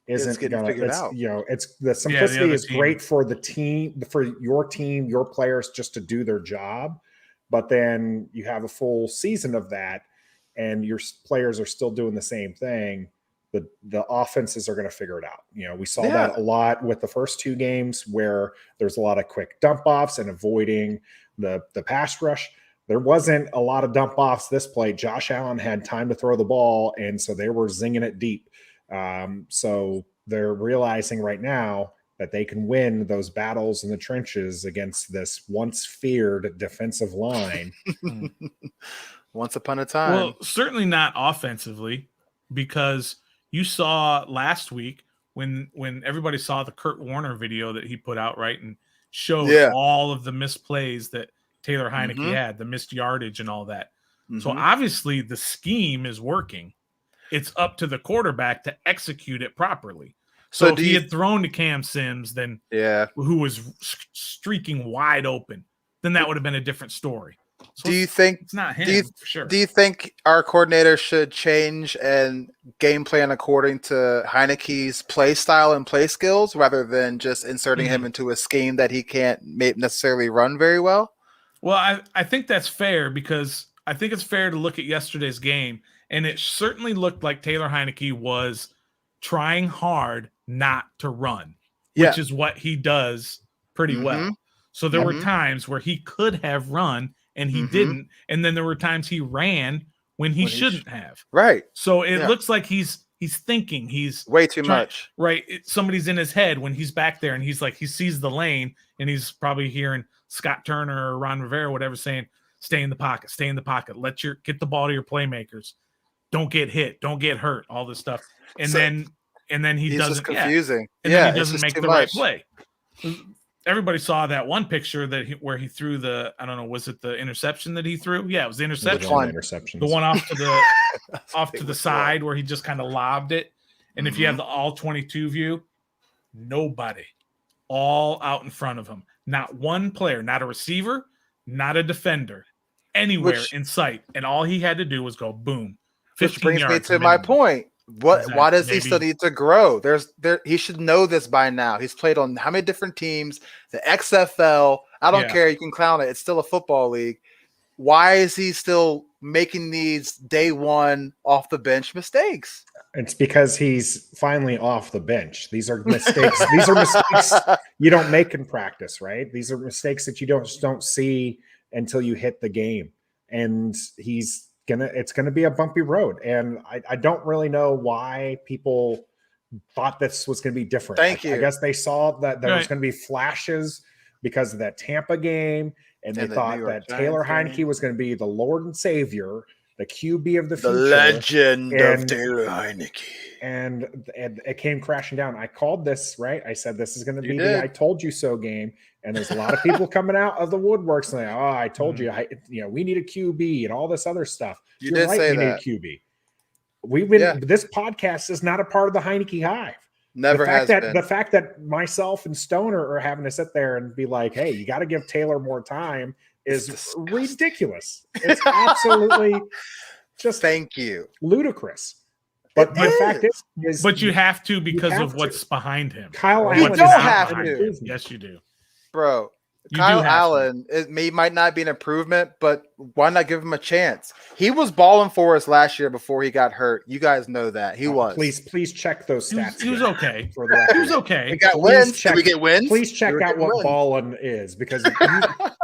isn't going to. It's the simplicity is great for the team, for your team, your players just to do their job. But then you have a full season of that, and your players are still doing the same thing. the offenses are going to figure it out. We saw that a lot with the first 2 games where there's a lot of quick dump offs and avoiding the pass rush. There wasn't a lot of dump offs this play. Josh Allen had time to throw the ball, and so they were zinging it deep. So they're realizing right now that they can win those battles in the trenches against this once feared defensive line. Once upon a time. Well, certainly not offensively, because you saw last week when everybody saw the Kurt Warner video that he put out, right, and showed all of the misplays that Taylor Heineke had, the missed yardage and all that. So obviously the scheme is working. It's up to the quarterback to execute it properly. So if he had thrown to Cam Sims, then who was streaking wide open, then that would have been a different story. So do you think it's not him? For sure. Do you think our coordinator should change and game plan according to Heineke's play style and play skills rather than just inserting him into a scheme that he can't necessarily run very well? Well, I think that's fair, because I think it's fair to look at yesterday's game, and it certainly looked like Taylor Heineke was trying hard not to run, which is what he does pretty well. So there were times where he could have run and he didn't, and then there were times he ran when he shouldn't have. Right. So it looks like he's thinking he's way too much. Right. Somebody's in his head when he's back there, and he's like, he sees the lane, and he's probably hearing Scott Turner or Ron Rivera, whatever, saying, stay in the pocket, get the ball to your playmakers. Don't get hit. Don't get hurt. All this stuff. And then he doesn't. Just confusing. And then he doesn't make the right play. Everybody saw that one picture where he threw the, I don't know, was it the interception that he threw? Yeah, it was the interception. The one off to the off to the side where he just kind of lobbed it. And if you have the all 22 view, nobody, all out in front of him. Not one player, not a receiver, not a defender, anywhere in sight. And all he had to do was go boom. 15 which brings yards me to my point. Why does he still need to grow? He should know this by now. He's played on how many different teams? The XFL. I don't care. You can clown it. It's still a football league. Why is he still making these day one off the bench mistakes? It's because he's finally off the bench. These are mistakes. These are mistakes you don't make in practice, right? These are mistakes that you don't see until you hit the game. And it's gonna be a bumpy road. And I don't really know why people thought this was gonna be different. Thank you. I guess they saw that there was gonna be flashes because of that Tampa game, and they thought that Taylor Heineke was gonna be the Lord and Savior, the QB of the future, the legend of Taylor Heineke. And it came crashing down. I called this, right? I said this is going to be the I told you so game. And there's a lot of people coming out of the woodworks saying, "Oh, I told you, we need a QB and all this other stuff." You did say that. We need a QB. This podcast is not a part of the Heineke hive. Never has been. The fact that myself and Stoner are having to sit there and be like, "Hey, you got to give Taylor more time," is ridiculous. It's absolutely just ludicrous. But the fact is, but you have to because of what's behind him. Kyle Allen, you don't have to. Him. Yes, you do, bro. Kyle Allen, it might not be an improvement, but why not give him a chance? He was balling for us last year before he got hurt. You guys know that he was. Please check those stats. He was okay. He was okay. We got wins. Did we get wins? Please check out what Ballin is, because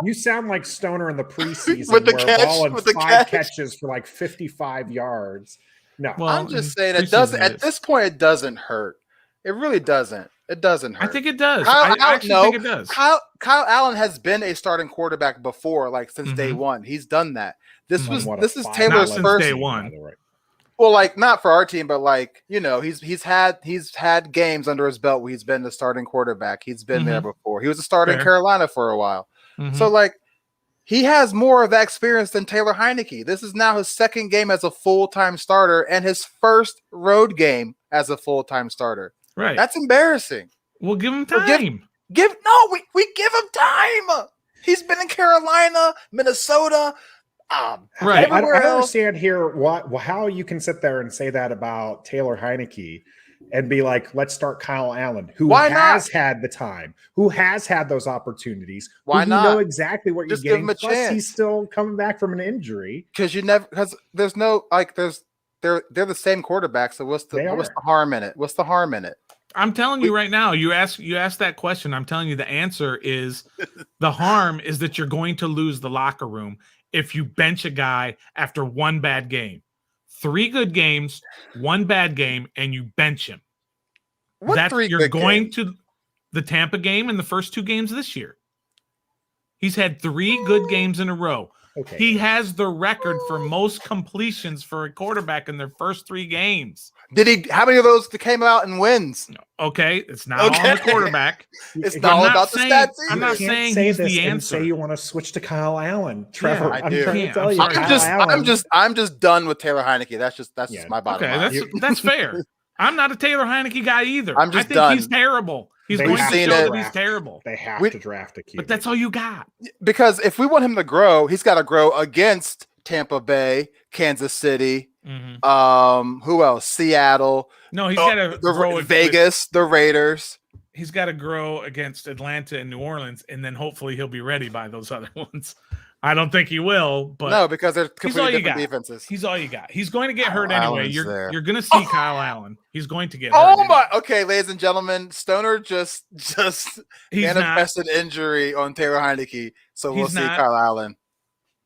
you sound like Stoner in the preseason with the catch, Ballin with 5 catches for like 55 yards. No, well, I'm just saying it doesn't. At this point, it doesn't hurt. It really doesn't. It doesn't hurt. I think it does. I actually think it does. Kyle Allen has been a starting quarterback before, like since day one. He's done that. This is Taylor's first day one. Well, like not for our team, but like he's had games under his belt where he's been the starting quarterback. He's been there before. He was a starter in Carolina for a while. So like he has more of that experience than Taylor Heineke. This is now his second game as a full-time starter and his first road game as a full-time starter. Right. That's embarrassing. We'll give him time. We give him time. He's been in Carolina, Minnesota, right. I don't understand here how you can sit there and say that about Taylor Heineke and be like, let's start Kyle Allen, who has had the time, who has had those opportunities. Why not? You know exactly what Just you're getting. Give him a chance. He's still coming back from an injury. Because there's they're the same quarterback. So what's the harm in it? What's the harm in it? I'm telling you right now, you ask that question. I'm telling you the answer is the harm is that you're going to lose the locker room if you bench a guy after one bad game. 3 good games, 1 bad game, and you bench him. The Tampa game and the first 2 games this year. He's had 3 good games in a row. Okay. He has the record for most completions for a quarterback in their first 3 games. How many of those came out in wins? Okay, it's not all on the quarterback. It's not all about the stats. I'm not saying say he's this the and answer. say you want to switch to Kyle Allen, Trevor. Yeah, I'm trying to tell you. I'm just done with Taylor Heineke. That's just my bottom line. Okay, that's fair. I'm not a Taylor Heineke guy either. I think done. He's terrible. He's going to show that he's terrible. They have to draft a QB. But that's all you got. Because if we want him to grow, he's got to grow against Tampa Bay, Kansas City, who else? Seattle. No, he's got to grow Vegas, the Raiders. He's got to grow against Atlanta and New Orleans, and then hopefully he'll be ready by those other ones. I don't think he will, but no, because they're completely different defenses. He's all you got. He's going to get hurt anyway. You're going to see Kyle Allen. He's going to get hurt. My! Okay, ladies and gentlemen, Stoner just manifested injury on Taylor Heineke, so we'll see Kyle Allen.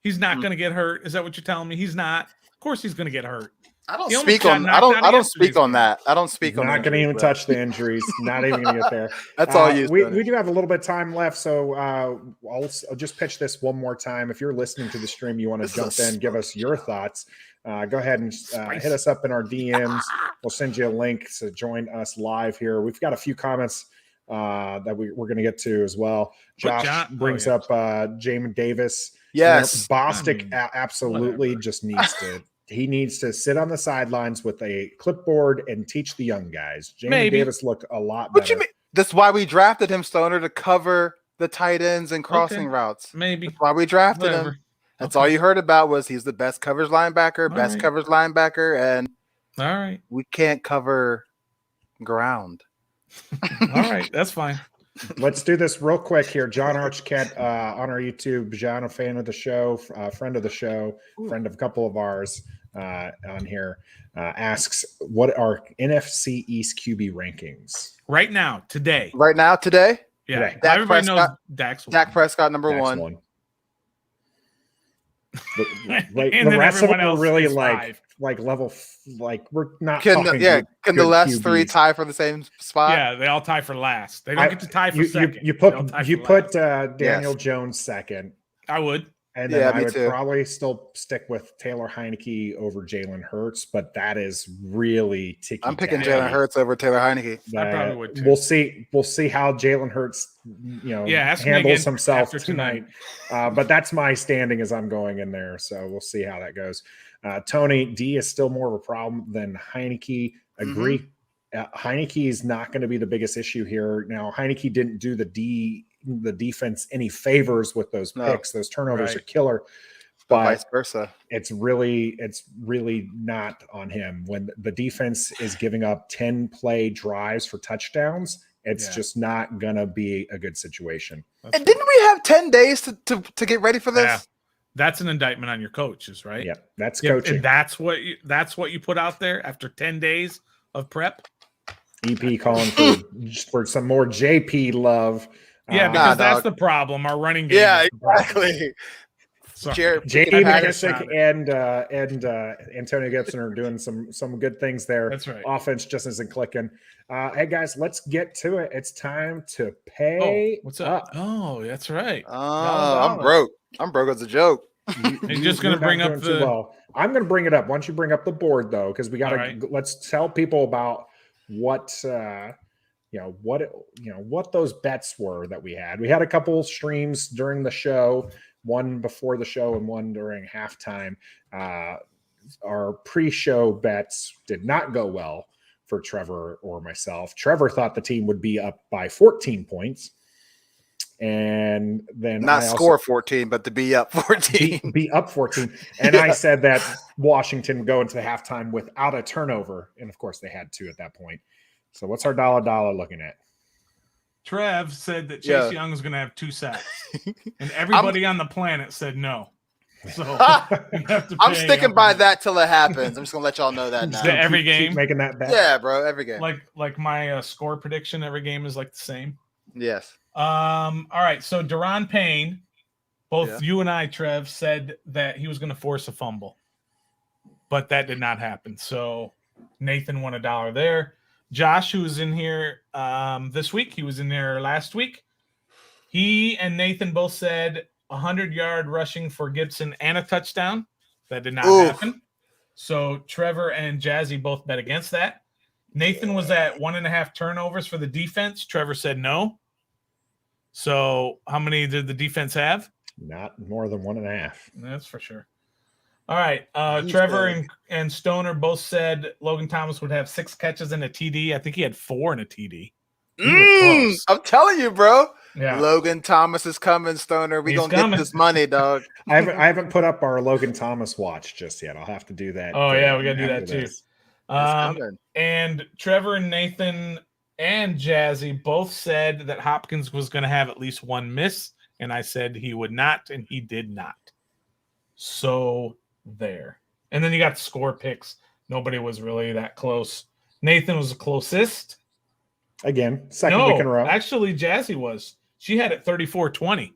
He's not going to get hurt. Is that what you're telling me? He's not. Of course, he's going to get hurt. I don't speak on that. I don't speak on that. Not going to even touch the injuries. Not even going to get there. That's all you. We do have a little bit of time left, so I'll just pitch this one more time. If you're listening to the stream, you want to jump in, give us your thoughts. Go ahead and hit us up in our DMs. We'll send you a link to join us live here. We've got a few comments that we're going to get to as well. Josh brings up Jamin Davis. Yes, Bostic absolutely just needs to. He needs to sit on the sidelines with a clipboard and teach the young guys. Jamin Davis looked a lot better. What you mean? That's why we drafted him, Stoner, to cover the tight ends and crossing routes. Maybe. That's why we drafted him. That's all you heard about was he's the best coverage linebacker, and all right, we can't cover ground. All right, that's fine. Let's do this real quick here. John Archket on our YouTube. John, a fan of the show, friend of the show, friend of a couple of ours on here, asks, what are NFC East QB rankings? Right now, today. Yeah. Today. Everybody knows Dak Prescott, number one. The rest of them are really like level, like we're not. Can the last QBs. 3 tie for the same spot? Yeah, they all tie for last. They don't get to tie for second. You put Daniel Jones second. I would. And then I would probably still stick with Taylor Heineke over Jalen Hurts, but that is really ticky. I'm picking Jalen Hurts over Taylor Heineke. I probably would too. We'll see how Jalen Hurts, handles himself tonight. But that's my standing as I'm going in there. So we'll see how that goes. Tony, D is still more of a problem than Heineke. Agree. Heineke is not going to be the biggest issue here. Now, Heineke didn't do the defense any favors with those picks. Those turnovers are killer. But vice versa. It's really not on him. When the defense is giving up 10 play drives for touchdowns, it's just not gonna be a good situation. And didn't we have 10 days to get ready for this? Yeah. That's an indictment on your coaches, right? Yeah, that's coaching. And that's what you put out there after 10 days of prep. EP calling for some more JP love. Yeah, because that's the problem. Our running game. Yeah, exactly. JD McKissick and Antonio Gibson are doing some good things there. That's right. Offense just isn't clicking. Hey guys, let's get to it. It's time to pay. What's up? Oh, that's right. I'm broke. I'm broke as a joke. You're just going to bring up I'm going to bring it up. Once you bring up the board, though, because we got to let's tell people about what those bets were that we had. We had a couple streams during the show, one before the show and one during halftime. Our pre-show bets did not go well for Trevor or myself. Trevor thought the team would be up by 14 points. And then score 14, but to be up 14. Be up 14. And I said that Washington would go into the halftime without a turnover. And of course they had 2 at that point. So what's our dollar looking at? Trev said that Chase Young was going to have 2 sacks. And everybody on the planet said no. So you have to I'm pay sticking up by on- that till it happens. I'm just gonna let y'all know that now. Yeah, every Keep game. making that bet. Yeah, bro, every game. Like my score prediction, every game is like the same. Yes. All right. So Deron Payne, both Yeah. you and I, Trev, said that he was going to force a fumble, but that did not happen. So Nathan won $1 there. Josh, who was in here this week, he was in there last week. He and Nathan both said 100-yard rushing for Gibson and a touchdown. That did not happen. So Trevor and Jazzy both bet against that. Nathan was at 1.5 turnovers for the defense. Trevor said no. So how many did the defense have? Not more than 1.5. That's for sure. All right. Trevor and Stoner both said Logan Thomas would have 6 catches and a TD. I think he had 4 and a TD. I'm telling you, bro. Yeah. Logan Thomas is coming, Stoner. We're going to get this money, dog. I haven't put up our Logan Thomas watch just yet. I'll have to do that. Oh, yeah, we got to do that too. It's coming. And Trevor and Nathan and Jazzy both said that Hopkins was going to have at least 1 miss, and I said he would not, and he did not. So there. And then you got score picks. Nobody was really that close. Nathan was the closest. Again, second week in a row. Actually, Jazzy was. She had it 34-20.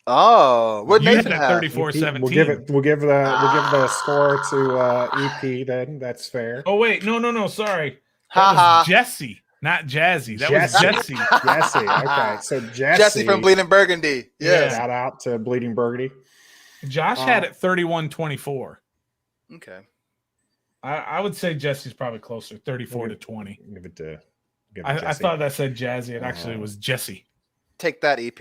Oh, what You Nathan had have? 34-17. We'll give the score to EP. Then that's fair. Oh wait, no, sorry. That was Jesse, not Jazzy. That was Jesse. Jesse. Okay, so Jesse from Bleeding Burgundy. Yeah. Shout out to Bleeding Burgundy. Josh had it 31-24. Okay. I would say Jesse's probably closer, 34-20. Give it to. I thought that said Jazzy. It actually was Jesse. Take that, EP.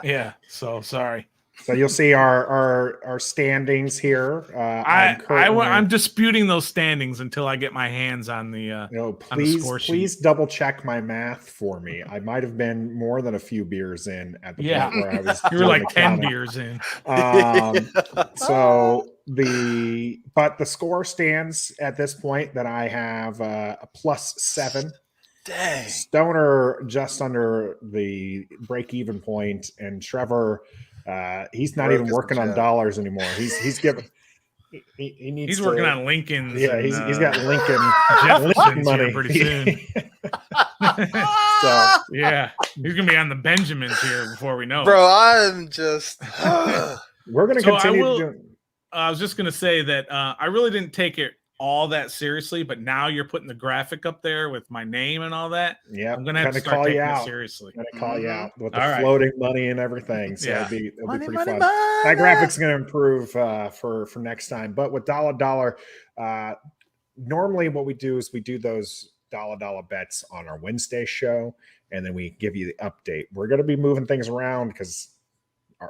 Yeah. So sorry. So you'll see our standings here. I'm disputing those standings until I get my hands on the. Please double check my math for me. I might have been more than a few beers in at the point where I was. You were like 10 beers in. But the score stands at this point that I have a +7. Dang. Stoner just under the break-even point, and Trevor, he's not even working on dollars anymore. He's giving. He needs. He's working on Lincoln's. Yeah, he's got Lincoln money pretty soon. So yeah, he's gonna be on the Benjamins here before we know it. Bro, I'm just. We're gonna continue. I was just gonna say that I really didn't take it all that seriously, but now you're putting the graphic up there with my name and all that. Yeah, I'm gonna have to start taking it seriously. I'm gonna call you out with the floating money and everything. So it'll be pretty fun. Money. That graphic's gonna improve for next time. But with dollar, normally what we do is we do those dollar bets on our Wednesday show, and then we give you the update. We're gonna be moving things around because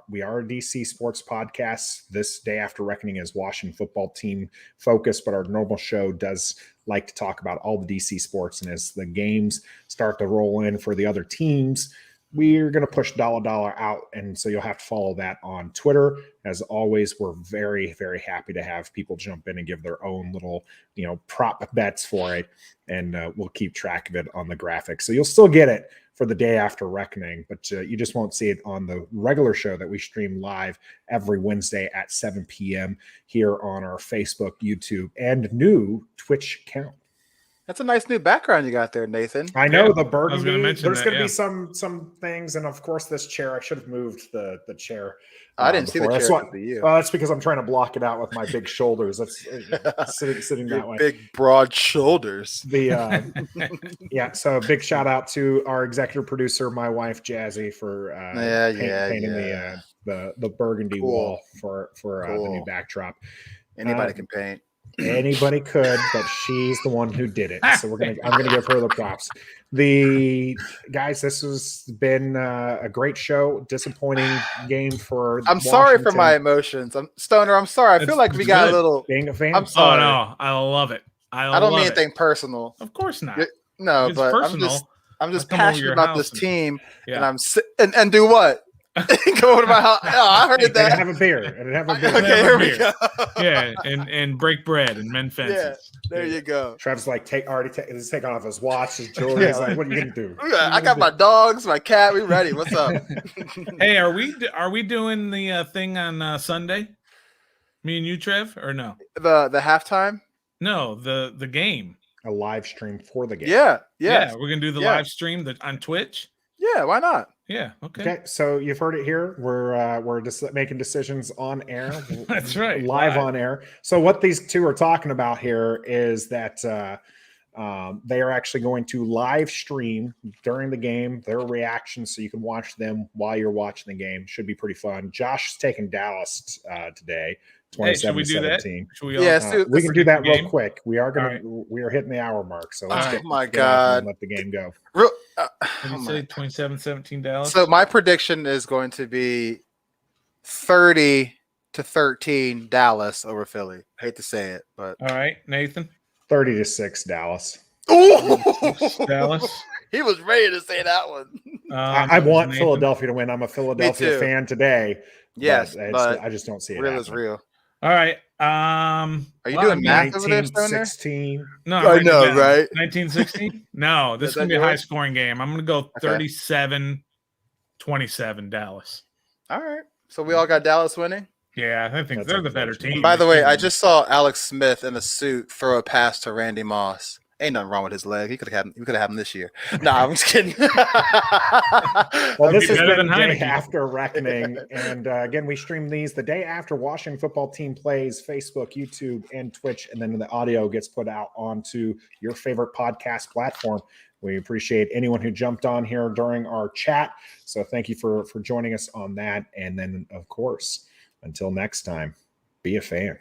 we are a DC sports podcast. This Day After Reckoning is Washington football team focused, but our normal show does like to talk about all the DC sports. And as the games start to roll in for the other teams, we're going to push dollar out. And so you'll have to follow that on Twitter. As always, we're very, very happy to have people jump in and give their own little, prop bets for it. And we'll keep track of it on the graphic. So you'll still get it for the Day After Reckoning, but you just won't see it on the regular show that we stream live every Wednesday at 7 p.m. here on our Facebook, YouTube, and new Twitch account. That's a nice new background you got there, Nathan. I know the burgundy. I was going to mention There's going to be some things, and of course, this chair. I should have moved the chair. I didn't see the chair. Well, that's because I'm trying to block it out with my big shoulders. That's sitting that way. Big broad shoulders. So big shout out to our executive producer, my wife Jazzy, for painting the burgundy wall for the new backdrop. Anybody can paint. Anybody could, but she's the one who did it. So I'm gonna give her the props. The guys, this has been a great show. Disappointing game for. I'm sorry for my emotions. Stoner. I'm sorry. I feel like we got a little. Being a fan. I'm sorry. Oh no, I love it. I don't mean anything personal. Of course not. No, it's but personal. I'm just passionate about this team, and I'm and do what? Go over to my house. Oh, I heard that. And have a beer. Okay, here we go. Yeah, and break bread and mend fences. Yeah, there you go. Trevor's like, he's taking off his watch, his jewelry. He's like, what are you gonna do? I got my dogs, my cat. We ready. What's up? Hey, are we doing the thing on Sunday? Me and you, Trev, or no? The halftime? No, the game. A live stream for the game. Yeah. We're gonna do the live stream on Twitch. Yeah, why not? Yeah. Okay. Okay, so you've heard it here. We're just making decisions on air. That's right. Live on air. So what these two are talking about here is that they are actually going to live stream during the game their reactions, so you can watch them while you're watching the game. Should be pretty fun. Josh is taking Dallas today. 27-17. We can do that real quick. We are hitting the hour mark, so let's get and let the game go. Did you say 27-17 Dallas? So my prediction is going to be 30-13 Dallas over Philly. Hate to say it, but all right, Nathan. 30-6 Dallas. Ooh, Dallas. He was ready to say that one. I want Nathan. Philadelphia to win. I'm a Philadelphia fan today. Yes, but I just don't see it. Real is real. All right. Are you doing math over there, Stoner? 16. No, I know, right? 1916. No, this is gonna be a high-scoring game. I'm gonna go 37-27 Dallas. All right. So we all got Dallas winning. Yeah, I think they're the better team. By the way, I just saw Alex Smith in a suit throw a pass to Randy Moss. Ain't nothing wrong with his leg. We could have had him this year. Nah, I'm just kidding. Well, this has been Day After Reckoning. And again, we stream these the day after Washington football team plays, Facebook, YouTube, and Twitch. And then the audio gets put out onto your favorite podcast platform. We appreciate anyone who jumped on here during our chat. So thank you for joining us on that. And then, of course, until next time, be a fan.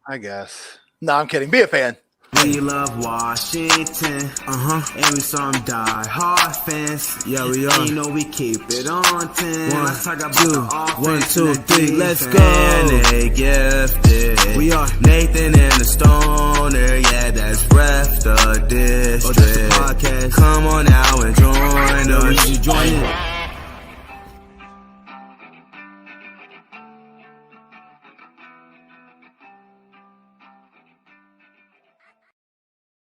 I guess. No, I'm kidding. Be a fan. We love Washington, and we some die-hard fans. Yeah, we are. You know we keep it on 10. 1, 2, 3, let's go. And they gifted. We are Nathan and the Stoner. Yeah, that's Ref the District. Podcast. Come on now and join us. You join it.